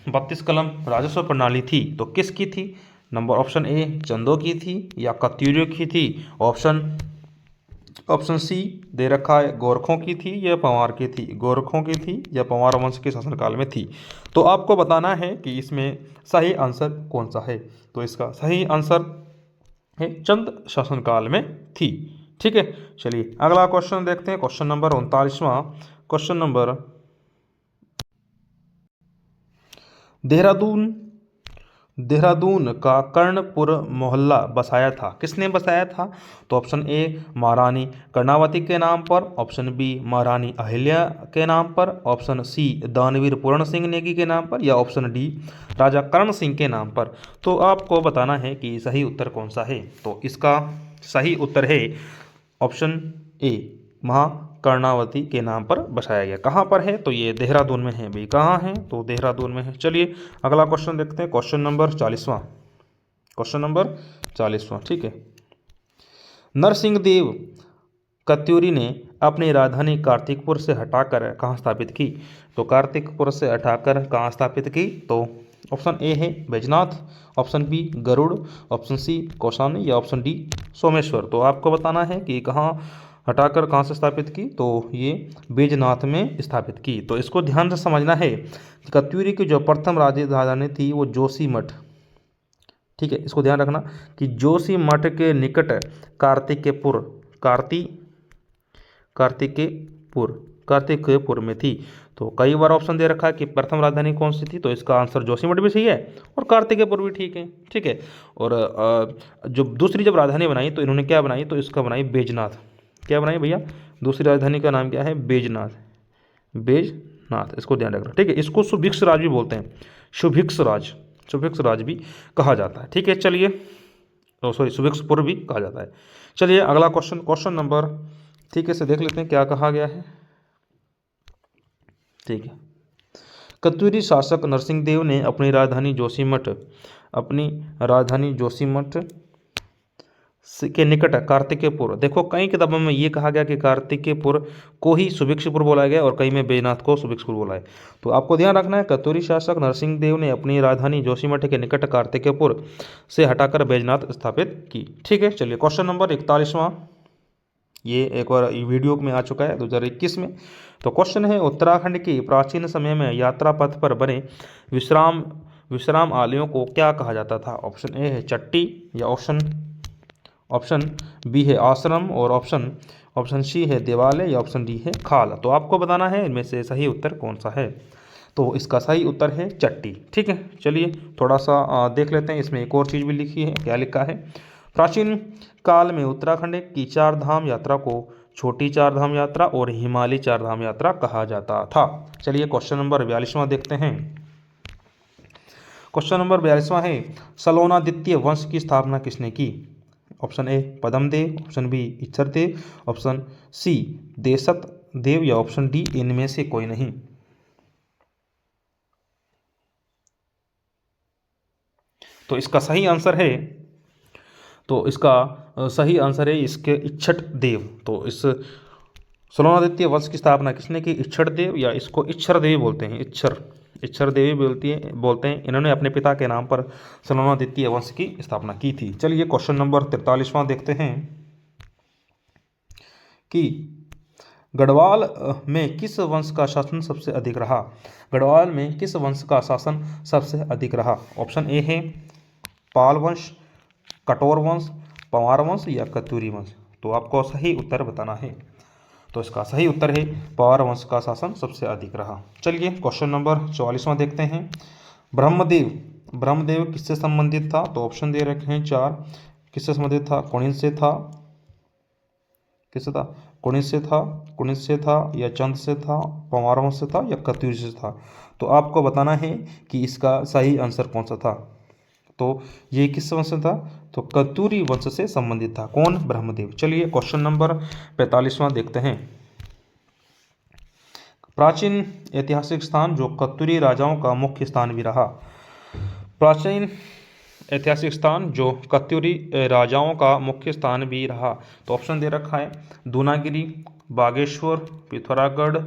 Speaker 1: 32 कलम राजस्व प्रणाली थी तो किसकी थी? नंबर ऑप्शन ए चंदों की थी या कत्यूरियों की थी, ऑप्शन सी दे रखा है गोरखों की थी या पंवार की थी, गोरखों की थी या पंवार वंश के शासनकाल में थी। तो आपको बताना है कि इसमें सही आंसर कौन सा है। तो इसका सही आंसर है चंद शासनकाल में थी। ठीक है, चलिए अगला क्वेश्चन देखते हैं, क्वेश्चन नंबर 39वां। क्वेश्चन नंबर देहरादून का कर्णपुर मोहल्ला बसाया था, किसने बसाया था? तो ऑप्शन ए महारानी कर्णावती के नाम पर, ऑप्शन बी महारानी अहिल्या के नाम पर, ऑप्शन सी दानवीर पूर्ण सिंह नेगी के नाम पर या ऑप्शन डी राजा करण सिंह के नाम पर। तो आपको बताना है कि सही उत्तर कौन सा है। तो इसका सही उत्तर है ऑप्शन ए महाकर्णावती के नाम पर बसाया गया। कहाँ पर है? तो ये देहरादून में है भाई। कहाँ है? तो देहरादून में है। चलिए अगला क्वेश्चन देखते हैं, क्वेश्चन नंबर 40वां। क्वेश्चन नंबर 40वां। ठीक है, नरसिंह देव कत्यूरी ने अपनी राजधानी कार्तिकपुर से हटाकर कहाँ स्थापित की? तो कार्तिकपुर से हटाकर कहाँ स्थापित की? तो ऑप्शन ए है Baijnath, option B Garur, option C Kausani या ऑप्शन डी सोमेश्वर। तो आपको बताना है कि कहाँ हटाकर कहाँ से स्थापित की? तो ये बैजनाथ में स्थापित की। तो इसको ध्यान से समझना है कि कत्यूरी की जो प्रथम राजधानी थी वो जोशीमठ, ठीक है, इसको ध्यान रखना कि जोशीमठ के निकट कार्तिकेयपुर में थी। तो कई बार ऑप्शन दे रखा है कि प्रथम राजधानी कौन सी थी, तो इसका आंसर जोशीमठ भी सही है और कार्तिकेयपुर भी ठीक है, ठीक है। और जो दूसरी जब राजधानी बनाई तो इन्होंने क्या बनाई? तो इसका बनाई बैजनाथ। क्या बनाई भैया? दूसरी राजधानी का नाम क्या है? बैजनाथ, बैजनाथ, इसको ध्यान रखना, ठीक है। इसको सुभिक्ष राज भी बोलते हैं, सुभिक्ष राज भी कहा जाता है, ठीक है। चलिए, सॉरी, सुभिक्षपुर भी कहा जाता है। चलिए अगला क्वेश्चन नंबर, ठीक है, से देख लेते हैं क्या कहा गया है, ठीक है। कत्यूरी शासक नरसिंहदेव ने अपनी राजधानी जोशीमठ के निकट कार्तिकेयपुर, देखो कई किताबों में ये कहा गया कि कार्तिकेयपुर को ही सुभिक्षपुर बोला गया और कई में बैजनाथ को सुभिक्षपुर बोला है। तो आपको ध्यान रखना है कत्यूरी शासक नरसिंहदेव ने अपनी राजधानी जोशीमठ के निकट कार्तिकेयपुर से हटाकर बैजनाथ स्थापित की, ठीक है। चलिए क्वेश्चन नंबर 41वां, ये एक बार वीडियो में आ चुका है 2021 में। तो क्वेश्चन है, उत्तराखंड की प्राचीन समय में यात्रा पथ पर बने विश्राम आलयों को क्या कहा जाता था? ऑप्शन ए है चट्टी या ऑप्शन बी है आश्रम और ऑप्शन सी है देवालय या ऑप्शन डी है खाल। तो आपको बताना है इनमें से सही उत्तर कौन सा है। तो इसका सही उत्तर है चट्टी, ठीक है। चलिए थोड़ा सा देख लेते हैं, इसमें एक और चीज़ भी लिखी है, क्या लिखा है? प्राचीन काल में उत्तराखंड की चार धाम यात्रा को छोटी चार धाम यात्रा और हिमालय चार धाम यात्रा कहा जाता था। चलिए क्वेश्चन नंबर 42वां देखते हैं। क्वेश्चन नंबर 42वां है, सलोनादित्य वंश की स्थापना किसने की? Option A Padmadev, option B Ichhardev, option C Deshat Dev या ऑप्शन डी इनमें से कोई नहीं। तो इसका सही आंसर है, तो इसका सही आंसर है इसके इच्छट देव। तो इस सलोनादित्य वंश की स्थापना किसने की? इच्छट देव या इसको इच्छर देवी बोलते हैं, इच्छर देवी बोलते हैं। इन्होंने अपने पिता के नाम पर सलोनादित्य वंश की स्थापना की थी। चलिए क्वेश्चन नंबर 43वां देखते हैं कि गढ़वाल में किस वंश का शासन सबसे अधिक रहा? गढ़वाल में किस वंश का शासन सबसे अधिक रहा? ऑप्शन ए है पाल वंश, कटोर वंश, पंवार वंश या कत्यूरी वंश। तो आपको सही उत्तर बताना है। तो इसका सही उत्तर है पंवार वंश का शासन सबसे अधिक रहा। चलिए क्वेश्चन नंबर 44वां देखते हैं। ब्रह्मदेव किससे संबंधित था? तो ऑप्शन दे रखे हैं 4, किससे संबंधित था? कुणिद से था, किससे था? कुणिद से था या चंद से था, पंवार वंश से था या कत्यूरी से था। तो आपको बताना है कि इसका सही आंसर कौन सा था। तो ये किस वंश से था? तो कत्यूरी वंश से संबंधित था। कौन? ब्रह्मदेव। चलिए क्वेश्चन नंबर 45वां देखते हैं। प्राचीन ऐतिहासिक स्थान जो कत्यूरी राजाओं का मुख्य स्थान भी रहा। प्राचीन ऐतिहासिक स्थान जो कत्यूरी राजाओं का मुख्य स्थान भी रहा। तो ऑप्शन दे रखा है दूनागिरी, बागेश्वर, पिथौरागढ़,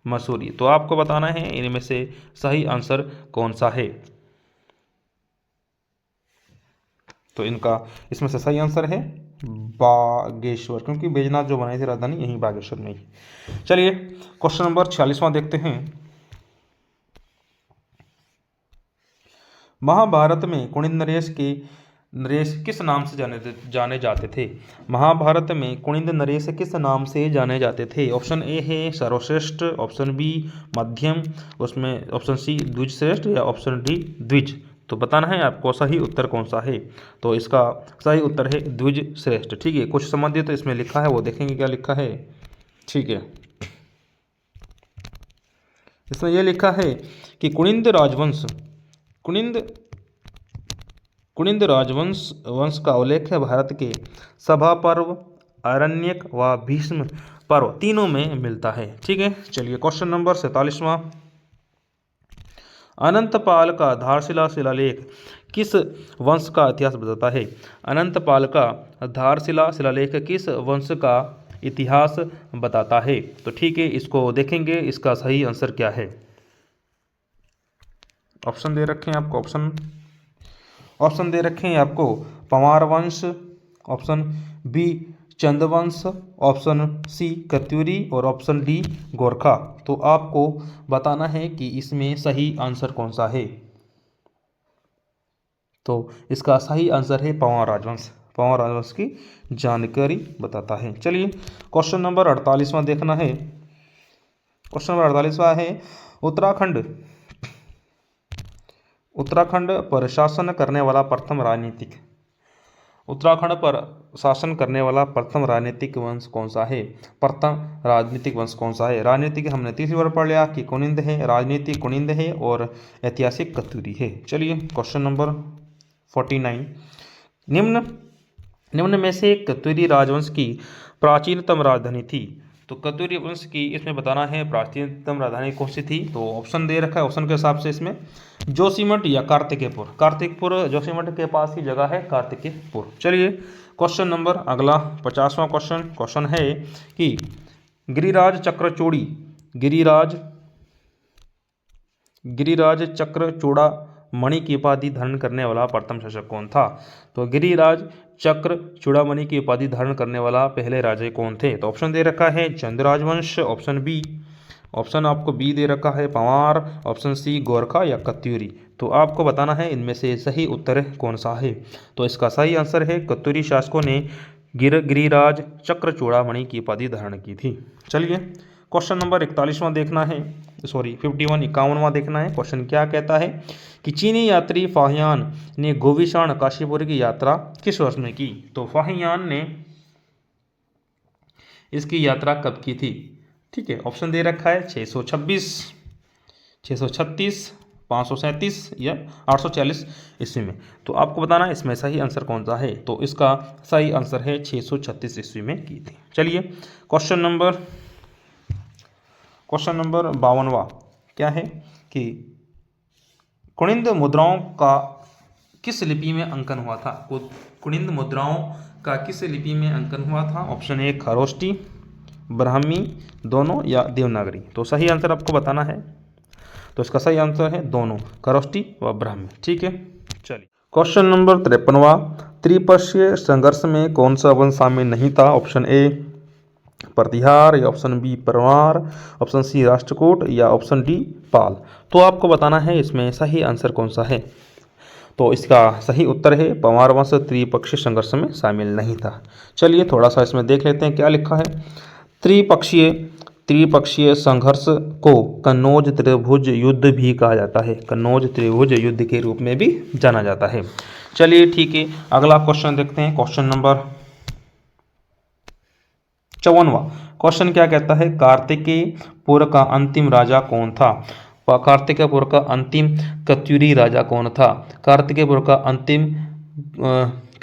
Speaker 1: मसूरी। तो आपको बताना है इनमें से सही आंसर कौन सा है। तो इसमें से सही आंसर है बागेश्वर, क्योंकि बैजनाथ जो बनाई थी राजधानी यहीं बागेश्वर में ही। चलिए क्वेश्चन नंबर 46वां देखते हैं। महाभारत में कुणिद नरेश किस नाम से जाने जाते थे? महाभारत में कुणिद नरेश किस नाम से जाने जाते थे? ऑप्शन ए है सर्वश्रेष्ठ, ऑप्शन बी मध्यम, उसमें ऑप्शन सी द्विजश्रेष्ठ या ऑप्शन डी द्विज। तो बताना है आपको सही उत्तर कौन सा है। तो इसका सही उत्तर है द्विज श्रेष्ठ, ठीक है। कुछ संबंधित तो इसमें लिखा है, वो देखेंगे क्या लिखा है, ठीक है। इसमें यह लिखा है कि कुणिद राजवंश का उल्लेख है भारत के सभा पर्व, आरण्यक व भीष्म पर्व तीनों में मिलता है, ठीक है। चलिए क्वेश्चन नंबर 47वां। अनंतपाल का धारशिला शिलालेख किस वंश का इतिहास बताता है? अनंतपाल का धारशिला शिलालेख किस वंश का इतिहास बताता है। तो ठीक है, इसको देखेंगे इसका सही आंसर क्या है। ऑप्शन दे रखे हैं आपको, ऑप्शन दे रखे हैं आपको पंवार वंश, ऑप्शन बी चंदवंश, ऑप्शन सी कत्यूरी और ऑप्शन डी गोरखा। तो आपको बताना है कि इसमें सही आंसर कौन सा है। तो इसका सही आंसर है पंवार राजवंश। पंवार राजवंश की जानकारी बताता है। चलिए क्वेश्चन नंबर 48वां देखना है। क्वेश्चन नंबर 48वां है उत्तराखंड पर शासन करने वाला प्रथम राजनीतिक उत्तराखंड पर शासन करने वाला प्रथम राजनीतिक वंश कौन सा है। प्रथम राजनीतिक वंश कौन सा है। राजनीतिक हमने तीसरी बार पढ़ लिया कि कुनिंद है, राजनीतिक कुनिंद है और ऐतिहासिक कत्यूरी है। चलिए क्वेश्चन नंबर 49, निम्न में से कत्यूरी राजवंश की प्राचीनतम राजधानी थी। तो कत्यूरी वंश की इसमें बताना है प्राचीनतम राजधानी कौन सी थी। तो ऑप्शन दे रखा है, ऑप्शन के हिसाब से इसमें जोशीमठ या कार्तिकेयपुर। कार्तिकपुर जोशीमठ के पास ही जगह है कार्तिकेयपुर। चलिए क्वेश्चन नंबर अगला 50वां क्वेश्चन है कि गिरिराज चक्र मणि की उपाधि धारण करने वाला प्रथम शासक कौन था। तो गिरिराज चक्र चूड़ामणि की उपाधि धारण करने वाला पहले राजा कौन थे। तो ऑप्शन दे रखा है चंद राजवंश, ऑप्शन आपको बी दे रखा है पंवार, ऑप्शन सी गोरखा या कत्यूरी। तो आपको बताना है इनमें से सही उत्तर कौन सा है। तो इसका सही आंसर है कत्यूरी शासकों ने गिरिराज चक्र चूड़ामणि की उपाधि धारण की थी। चलिए क्वेश्चन नंबर 51वां देखना है, 51वां देखना है। क्वेश्चन क्या कहता है कि चीनी यात्री फाहियान ने गोविशाण काशीपुर की यात्रा किस वर्ष में की। तो फाहियान ने इसकी यात्रा कब की थी। ठीक है, ऑप्शन दे रखा है 626, 636, 537 या 840 ईस्वी में। तो आपको बताना है इसमें सही आंसर कौन सा है। तो इसका सही आंसर है 636 ईस्वी में की थी। चलिए क्वेश्चन नंबर 52वां क्या है कि कुनिंद मुद्राओं का किस लिपि में अंकन हुआ था। कुनिंद मुद्राओं का किस लिपि में अंकन हुआ था। ऑप्शन ए खरोष्टी, ब्राह्मी, दोनों या देवनागरी। तो सही आंसर आपको बताना है। तो इसका सही आंसर है दोनों, खरोष्टी व ब्राह्मी। ठीक है, चलिए क्वेश्चन नंबर 53वां, त्रिपक्षीय संघर्ष में कौन सा वंश शामिल नहीं था। ऑप्शन ए प्रतिहार या option B Parmar, option C Rashtrakuta या ऑप्शन डी पाल। तो आपको बताना है इसमें सही आंसर कौन सा है। तो इसका सही उत्तर है पंवार वंश त्रिपक्षीय संघर्ष में शामिल नहीं था। चलिए थोड़ा सा इसमें देख लेते हैं क्या लिखा है। त्रिपक्षीय संघर्ष को कन्नौज त्रिभुज युद्ध भी कहा जाता है। कन्नौज त्रिभुज युद्ध के रूप में भी जाना जाता है। चलिए ठीक है, अगला क्वेश्चन देखते हैं। क्वेश्चन नंबर 54वां क्वेश्चन क्या कहता है, कार्तिकेयपुर का अंतिम राजा कौन था। कार्तिकेयपुर का अंतिम कत्यूरी राजा कौन था। कार्तिकेयपुर का अंतिम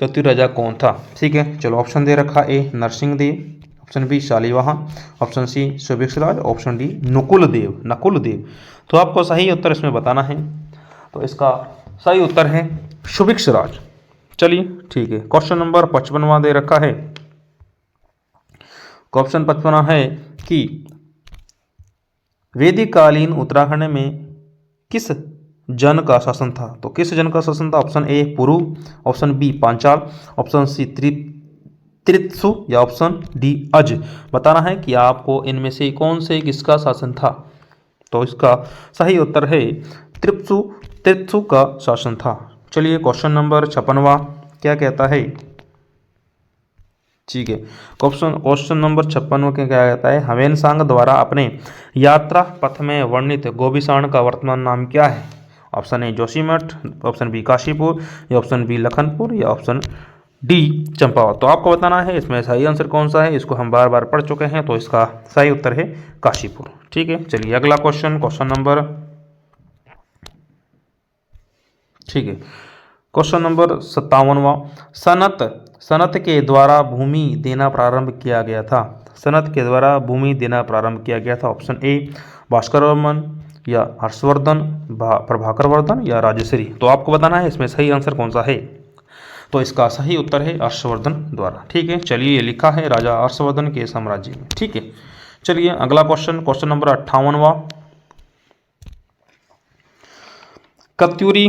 Speaker 1: कत्यूरी राजा कौन था। ठीक है, चलो ऑप्शन दे रखा A Narsinghdev, option B Shalivahan, option C Subhikshraj, option D Nakuldev. तो आपको सही उत्तर इसमें बताना है। तो इसका सही उत्तर है सुभिक्षराज। चलिए ठीक है, क्वेश्चन नंबर 55वां दे रखा है। क्वेश्चन 55 है कि वैदिक कालीन उत्तराखंड में किस जन का शासन था। तो किस जन का शासन था। Option A Puru, option B Panchal, option C Tritsu या ऑप्शन डी अज। बताना है कि आपको इनमें से कौन से किसका शासन था। तो इसका सही उत्तर है त्रित्सु का शासन था। चलिए क्वेश्चन नंबर 56वां क्या कहता है। ठीक है, क्वेश्चन नंबर 56 के क्या कहता है, हवेनसांग द्वारा अपने यात्रा पथ में वर्णित गोविशाण का वर्तमान नाम क्या है। Option A Joshimath, option B Kashipur या ऑप्शन बी लखनपुर या ऑप्शन डी चंपावत। तो आपको बताना है इसमें सही आंसर कौन सा है। इसको हम बार बार पढ़ चुके हैं। तो इसका सही उत्तर है काशीपुर। ठीक है, चलिए अगला क्वेश्चन नंबर 57वां, सनत के द्वारा भूमि देना प्रारंभ किया गया था। सनत के द्वारा भूमि देना प्रारंभ किया गया था। ऑप्शन ए भास्कर वर्मन या हर्षवर्धन, प्रभाकर वर्धन या राजश्री। तो आपको बताना है इसमें सही आंसर कौन सा है। तो इसका सही उत्तर है हर्षवर्धन द्वारा। ठीक है, चलिए, ये लिखा है राजा हर्षवर्धन के साम्राज्य में। ठीक है, चलिए अगला क्वेश्चन, क्वेश्चन नंबर 58वां। कत्यूरी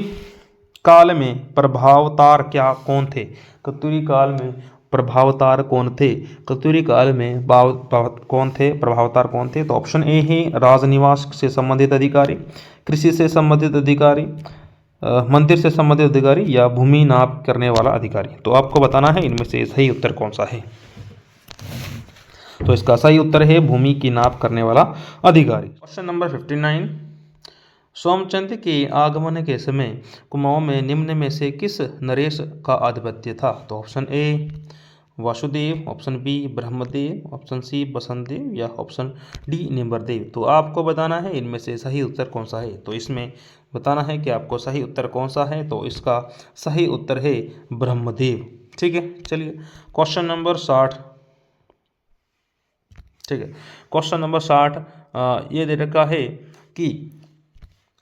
Speaker 1: काल में प्रभावतार क्या कौन थे? कत्यूरी काल में प्रभावतार कौन थे? कत्यूरी काल में कौन थे, प्रभावतार कौन थे? तो ऑप्शन ए है राजनिवास से संबंधित अधिकारी, कृषि से संबंधित अधिकारी, मंदिर से संबंधित अधिकारी, या भूमि नाप करने वाला अधिकारी। तो आपको बताना है इनमें से सही उत्तर कौन सा है। तो इसका सही उत्तर है भूमि की नाप करने वाला अधिकारी। Question number 59। सोमचंद के आगमन के समय कुमाऊं में निम्न में से किस नरेश का आधिपत्य था? तो option A Vasudev, option B Brahmadev, option C Basantdev, या ऑप्शन डी निम्बरदेव। तो आपको बताना है इनमें से सही उत्तर कौन सा है। तो इसमें बताना है कि आपको सही उत्तर कौन सा है। तो इसका सही उत्तर है ब्रह्मदेव। ठीक है, चलिए क्वेश्चन नंबर 60। ठीक है, क्वेश्चन नंबर 60 ये दे रखा है कि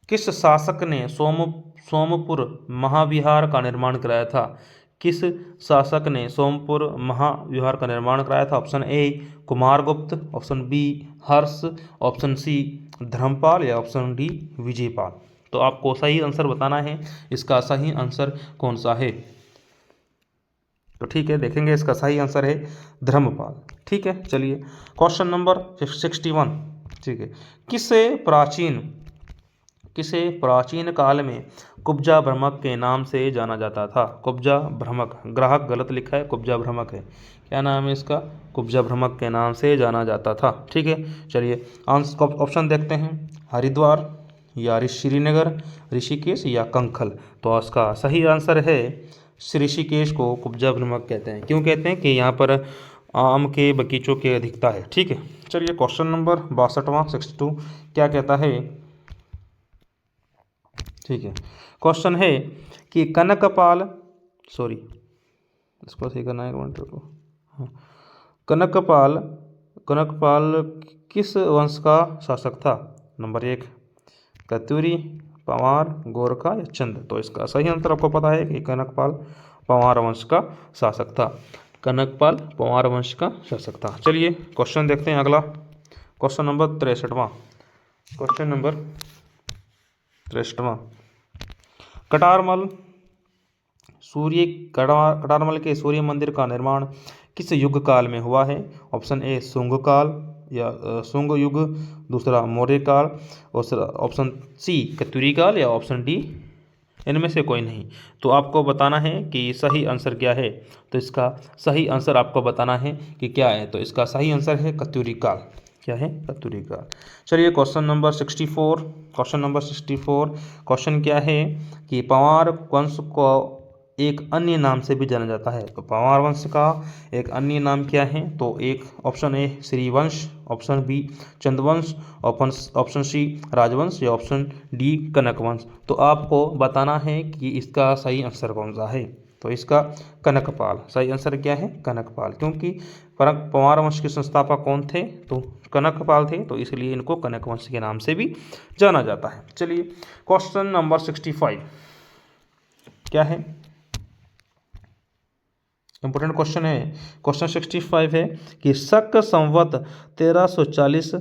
Speaker 1: किस शासक ने सोमपुर महाविहार का निर्माण कराया था? किस शासक ने सोमपुर महाविहार का निर्माण कराया था? Option A Kumaragupta, option B Harsha, option C Dharmapal, या ऑप्शन डी विजयपाल। तो आपको सही आंसर बताना है, इसका सही आंसर कौन सा है। तो ठीक है, देखेंगे, इसका सही आंसर है धर्मपाल। ठीक है, चलिए क्वेश्चन नंबर 61। ठीक है, किसे प्राचीन काल में कुब्जा भ्रमक के नाम से जाना जाता था? कुब्जा भ्रमक, ग्राहक गलत लिखा है, कुब्जा भ्रमक है। क्या नाम है इसका? कुब्जा भ्रमक के नाम से जाना जाता था। ठीक है, चलिए ऑप्शन देखते हैं। हरिद्वार, या श्रीनगर, ऋषिकेश, या कंखल। तो इसका सही आंसर है ऋषिकेश को कुब्जा भ्रमक कहते हैं। क्यों कहते हैं? कि यहाँ पर आम के बगीचों की अधिकता है। ठीक है, चलिए क्वेश्चन नंबर 62वां 62 क्या कहता है? ठीक है, क्वेश्चन है कि इसको सही करना है, कनकपाल कनकपाल किस वंश का शासक था? नंबर 1 कत्यूरी, पंवार, गोरखा, या चंद। तो इसका सही आंसर आपको पता है कि कनकपाल पंवार वंश का शासक था। कनकपाल पंवार वंश का शासक था। चलिए क्वेश्चन देखते हैं अगला, क्वेश्चन नंबर 63वां। क्वेश्चन नंबर 63वां। कटारमल के सूर्य मंदिर का निर्माण किस युग काल में हुआ है? ऑप्शन ए शुंग काल, या शुंग युग, दूसरा मौर्य काल, और ऑप्शन सी कत्यूरी काल, या ऑप्शन डी इनमें से कोई नहीं। तो आपको बताना है कि सही आंसर क्या है। तो इसका सही आंसर आपको बताना है कि क्या है। तो इसका सही आंसर है कत्यूरी काल। क्या है? कत्यूरी काल। चलिए question number 64। Question number 64 question क्या है कि पंवार वंश को एक अन्य नाम से भी जाना जाता है। तो पंवार वंश का एक अन्य नाम क्या है? तो एक ऑप्शन ए श्रीवंश, ऑप्शन बी चंद्रवंश, ऑप्शन सी राजवंश, या ऑप्शन डी कनकवंश। तो आपको बताना है कि इसका सही आंसर कौन सा है। तो इसका कनकपाल सही आंसर क्या है? कनकपाल। क्योंकि पंवार वंश के संस्थापक कौन थे? तो कनकपाल थे, तो इसलिए इनको कनकवंश के नाम से भी जाना जाता है। चलिए क्वेश्चन नंबर 65 क्या है? इंपोर्टेंट क्वेश्चन है। क्वेश्चन 65 है कि शक संवत 1340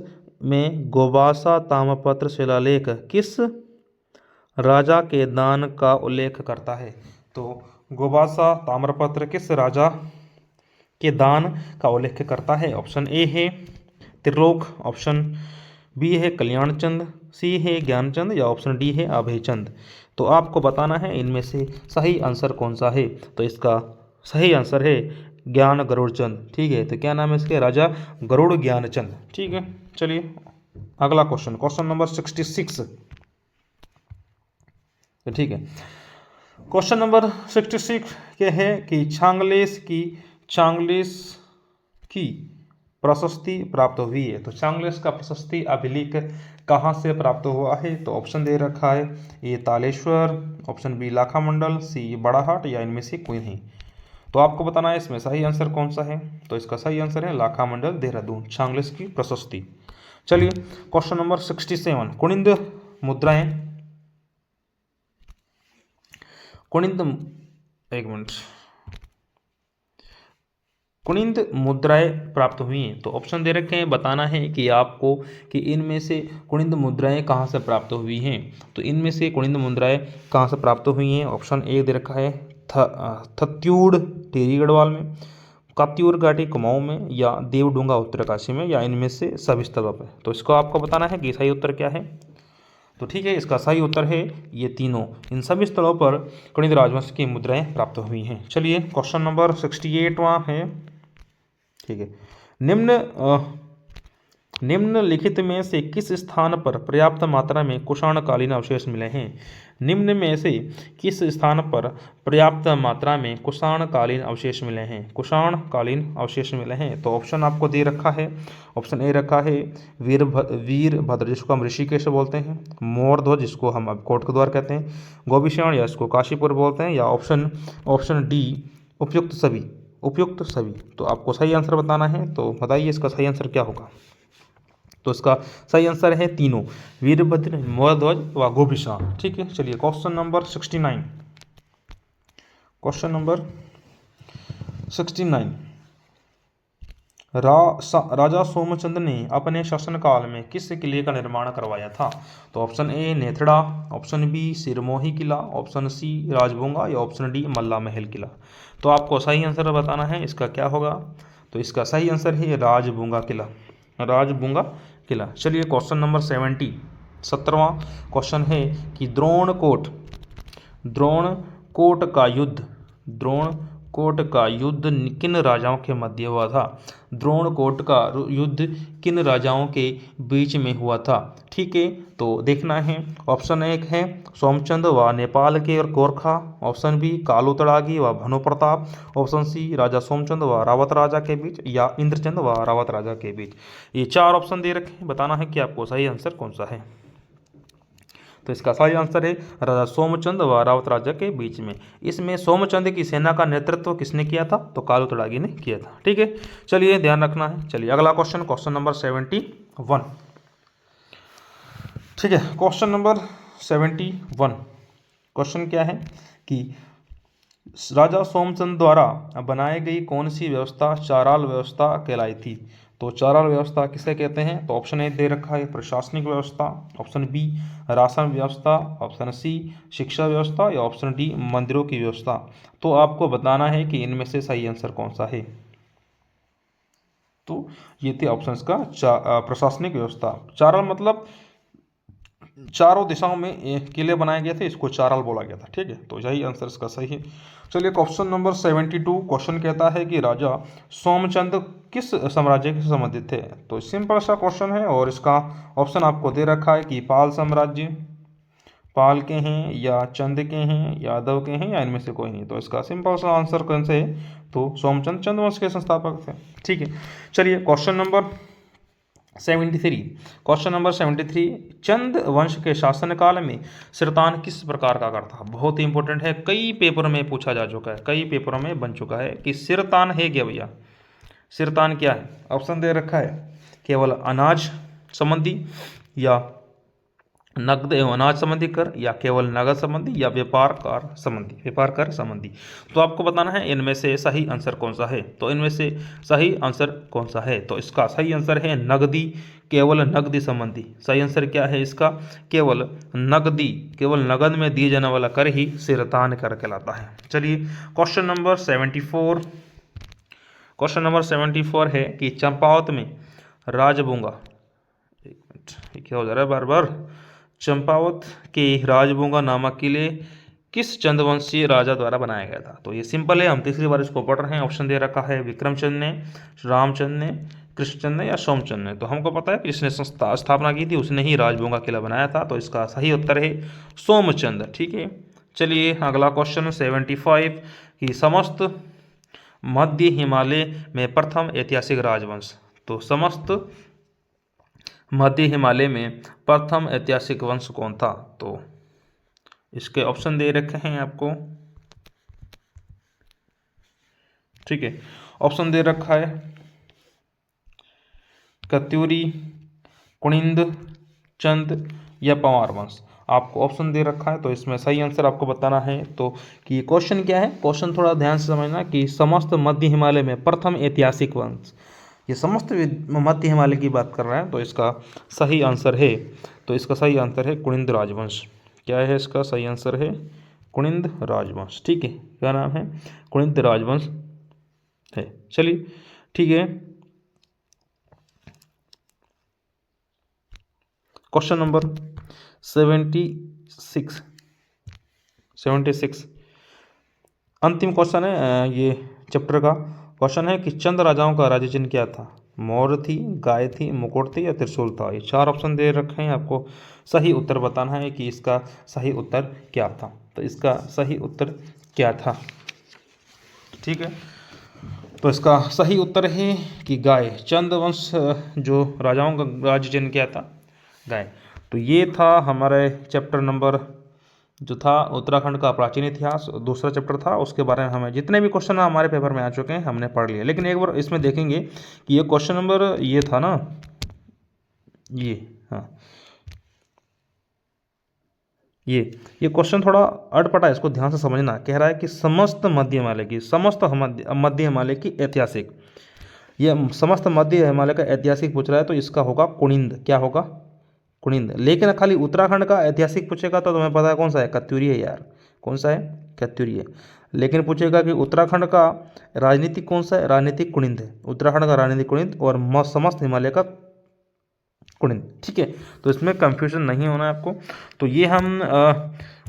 Speaker 1: में गोबासा ताम्रपत्र शिलालेख किस राजा के दान का उल्लेख करता है? तो गोबासा ताम्रपत्र किस राजा के दान का उल्लेख करता है? ऑप्शन ए है त्रिलोक, ऑप्शन बी है कल्याणचंद, सी है ज्ञानचंद, या ऑप्शन डी है अभयचंद। तो आपको बताना है इनमें से सही आंसर कौन सा है। तो इसका सही आंसर है ज्ञान गरुड़चंद। ठीक है, तो क्या नाम है इसके? राजा गरुड़ ज्ञानचंद। ठीक है, चलिए अगला क्वेश्चन, क्वेश्चन नंबर 66। तो ठीक है, क्वेश्चन नंबर 66 के है कि चांगलेस की प्रशस्ति प्राप्त हुई है। तो चांगलेस का प्रशस्ति अभिलेख कहाँ से प्राप्त हुआ है? तो ऑप्शन दे रखा है ए तालेश्वर, ऑप्शन बी लाखामंडल, सी बड़ाहाट, या इनमें से कोई नहीं। तो आपको बताना है इसमें सही आंसर कौन सा है। तो इसका सही आंसर है लाखामंडल देहरादून, चांगलेस की प्रशस्ति। चलिए क्वेश्चन नंबर 67 कुनिंद मुद्राएं, एक मिनट, कुनिंद मुद्राएं प्राप्त हुई हैं। तो ऑप्शन दे रखे हैं, बताना है कि आपको कि इनमें से कुनिंद मुद्राएं कहाँ से प्राप्त हुई हैं। तो इनमें से कुनिंद मुद्राएं कहाँ से प्राप्त हुई हैं, ऑप्शन ए दे रखा है थत्यूड़ टिहरी गढ़वाल में, कात्यूर घाटी कुमाऊं में, या देवडूंगा उत्तरकाशी में, या इनमें से सभी स्थलों पर। तो इसको आपको बताना है कि सही उत्तर क्या है। तो ठीक है, इसका सही उत्तर है ये तीनों, इन सभी स्थलों पर कुनिंद राजवंश की मुद्राएं प्राप्त हुई हैं। चलिए क्वेश्चन नंबर 68वां है। ठीक है, निम्नलिखित में से किस स्थान पर पर्याप्त मात्रा में कुषाणकालीन अवशेष मिले हैं। निम्न में से किस स्थान पर पर्याप्त मात्रा में कुषाणकालीन अवशेष मिले हैं, कुषाणकालीन अवशेष मिले हैं। तो ऑप्शन आपको दे रखा है, ऑप्शन ए रखा है वीरभद्र जिसको हम ऋषिकेश बोलते हैं, मोरध्वज जिसको हम अब कोट के द्वार कहते हैं, गोविषाण या इसको काशीपुर बोलते हैं, या ऑप्शन डी उपयुक्त सभी, उपयुक्त सभी। तो आपको सही आंसर बताना है। तो बताइए इसका सही आंसर क्या होगा। तो इसका सही आंसर है तीनों, वीरभद्र, मोरध्वज व गोविषाण। ठीक है, चलिए क्वेश्चन नंबर 69, क्वेश्चन नंबर 69, राजा सोमचंद ने अपने शासनकाल में किस किले का निर्माण करवाया था। तो option A Nethda, option B Sirmohi किला, ऑप्शन सी राजबूंगा, या ऑप्शन डी मल्ला महल किला। तो आपको सही आंसर बताना है, इसका क्या होगा। तो इसका सही आंसर है राजबूंगा किला, राजबूंगा किला। चलिए क्वेश्चन नंबर 17वां क्वेश्चन है कि द्रोणकोट का युद्ध किन राजाओं के मध्य हुआ था। द्रोणकोट का युद्ध किन राजाओं के बीच में हुआ था। ठीक है, तो देखना है, ऑप्शन एक है सोमचंद व नेपाल के और गोरखा, ऑप्शन बी कालू तड़ागी व भानु प्रताप, ऑप्शन सी राजा सोमचंद व रावत राजा के बीच, या इंद्रचंद व रावत राजा के बीच। ये चार ऑप्शन दे रखे हैं, बताना है कि आपको सही आंसर कौन सा है। तो इसका सही आंसर है राजा सोमचंद व रावत राजा के बीच में। इसमें सोमचंद की सेना का नेतृत्व किसने किया था, तो कालू तड़ागी ने किया था। ठीक है, चलिए ध्यान रखना है। चलिए अगला क्वेश्चन, क्वेश्चन नंबर 71। ठीक है, क्वेश्चन नंबर 71, क्वेश्चन क्या है कि राजा सोमचंद द्वारा बनाई गई कौन सी व्यवस्था चाराल व्यवस्था कहलाई थी। तो चाराल व्यवस्था किसे कहते हैं। तो ऑप्शन ए दे रखा है प्रशासनिक व्यवस्था, ऑप्शन बी राशन व्यवस्था, ऑप्शन सी शिक्षा व्यवस्था, या ऑप्शन डी मंदिरों की व्यवस्था। तो आपको बताना है कि इनमें से सही आंसर कौन सा है। तो ये थे ऑप्शंस का प्रशासनिक व्यवस्था। चाराल मतलब चारों दिशाओं में किले बनाए गए थे, इसको चाराल बोला गया था। ठीक है, तो यही आंसर इसका सही है। चलिए क्वेश्चन नंबर 72, क्वेश्चन कहता है कि राजा सोमचंद किस साम्राज्य से संबंधित थे। तो सिंपल सा क्वेश्चन है, और इसका ऑप्शन आपको दे रखा है कि पाल साम्राज्य, पाल के हैं, या चंद के हैं, यादव के हैं, या इनमें से कोई नहीं। तो इसका सिंपल सा आंसर कौन से है, तो सोमचंद चंद्रवंश के संस्थापक थे। ठीक है, चलिए क्वेश्चन नंबर 73, क्वेश्चन नंबर 73, चंद वंश के शासनकाल में सिरतान किस प्रकार का कर था। बहुत ही इंपॉर्टेंट है, कई पेपरों में पूछा जा चुका है, कई पेपरों में बन चुका है कि सिरतान है क्या भैया, सिरतान क्या है। ऑप्शन दे रखा है केवल अनाज संबंधी, या नकद एवं अनाज संबंधी कर, या केवल नगद संबंधी, या व्यापार कर संबंधी। तो आपको बताना है इनमें से सही आंसर कौन सा है। तो इनमें से सही आंसर कौन सा है। तो इसका सही आंसर है नगदी, केवल नगदी संबंधी। सही आंसर क्या है इसका, केवल नगदी, केवल नगद में दिए जाने वाला कर ही सिरतान कर कहलाता है। चलिए क्वेश्चन नंबर 74, क्वेश्चन नंबर 74 है कि चंपावत में राजबूंगा, एक मिनट क्या हो जा रहा है बार बार, चंपावत के राजबूंगा नामक किले किस चंद्रवंशीय राजा द्वारा बनाया गया था। तो ये सिंपल है, हम तीसरी बार इसको पढ़ रहे हैं। ऑप्शन दे रखा है विक्रमचंद ने, रामचंद ने, कृष्णचंद ने, या सोमचंद ने। तो हमको पता है कि जिसने स्थापना की थी उसने ही राजबूंगा किला बनाया था। तो इसका सही उत्तर है सोमचंद। ठीक है, चलिए अगला क्वेश्चन 75 कि समस्त मध्य हिमालय में प्रथम ऐतिहासिक राजवंश। तो समस्त मध्य हिमालय में प्रथम ऐतिहासिक वंश कौन था। तो इसके ऑप्शन दे रखे हैं आपको। ठीक है, ऑप्शन दे रखा है कत्यूरी, कुनिंद, चंद, या पंवार वंश। आपको ऑप्शन दे रखा है, तो इसमें सही आंसर आपको बताना है। तो कि ये क्वेश्चन क्या है, क्वेश्चन थोड़ा ध्यान से समझना कि समस्त मध्य हिमालय में प्रथम ऐतिहासिक वंश, ये समस्त मध्य हिमालय की बात कर रहे हैं। तो इसका सही आंसर है, तो इसका सही आंसर है कुनिंद राजवंश। क्या है इसका सही आंसर है कुनिंद राजवंश। ठीक है, क्या नाम है, कुनिंद राजवंश है। चलिए ठीक है, क्वेश्चन नंबर 76 अंतिम क्वेश्चन है ये चैप्टर का। क्वेश्चन है कि चंद राजाओं का राज्य चिन्ह क्या था। मोर थी, गाय थी, मुकुट थी या त्रिशूल था। ये 4 ऑप्शन दे रखे हैं, आपको सही उत्तर बताना है कि इसका सही उत्तर क्या था। तो इसका सही उत्तर क्या था, ठीक है। तो इसका सही उत्तर है कि गाय। चंद वंश जो राजाओं का राज्य चिन्ह क्या था, गाय। तो ये था हमारे चैप्टर नंबर जो था उत्तराखंड का प्राचीन इतिहास, दूसरा चैप्टर था। उसके बारे में हमें जितने भी क्वेश्चन हमारे पेपर में आ चुके हैं हमने पढ़ लिए। लेकिन एक बार इसमें देखेंगे कि ये क्वेश्चन नंबर ये था ना, ये हाँ, ये क्वेश्चन थोड़ा अटपटा है, इसको ध्यान से समझना। कह रहा है कि समस्त मध्य हिमालय की, समस्त मध्य हिमालय की ऐतिहासिक, ये समस्त मध्य हिमालय का ऐतिहासिक पूछ रहा है, तो इसका होगा कुनिंद। क्या होगा, कुनिंद। लेकिन खाली उत्तराखंड का ऐतिहासिक पूछेगा तो तुम्हें पता है कौन सा है, कत्यूरी है यार। कौन सा है, कत्यूरी है। लेकिन पूछेगा कि उत्तराखंड का राजनीतिक कौन सा है, राजनीतिक कुनिंद है। उत्तराखंड का राजनीतिक कुनिंद और समस्त हिमालय का कुनिंद। ठीक है, तो इसमें कंफ्यूजन नहीं होना है आपको। तो ये हम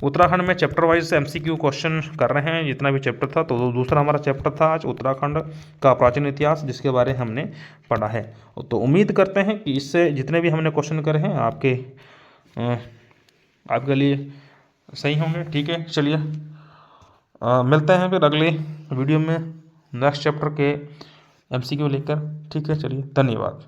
Speaker 1: उत्तराखंड में चैप्टर वाइज एमसीक्यू क्वेश्चन कर रहे हैं, जितना भी चैप्टर था। तो दूसरा हमारा चैप्टर था आज उत्तराखंड का प्राचीन इतिहास, जिसके बारे में हमने पढ़ा है। तो उम्मीद करते हैं कि इससे जितने भी हमने क्वेश्चन करे हैं आपके लिए सही होंगे। ठीक है, चलिए मिलते हैं फिर अगले वीडियो में नेक्स्ट चैप्टर के एमसीक्यू लेकर। ठीक है, चलिए धन्यवाद।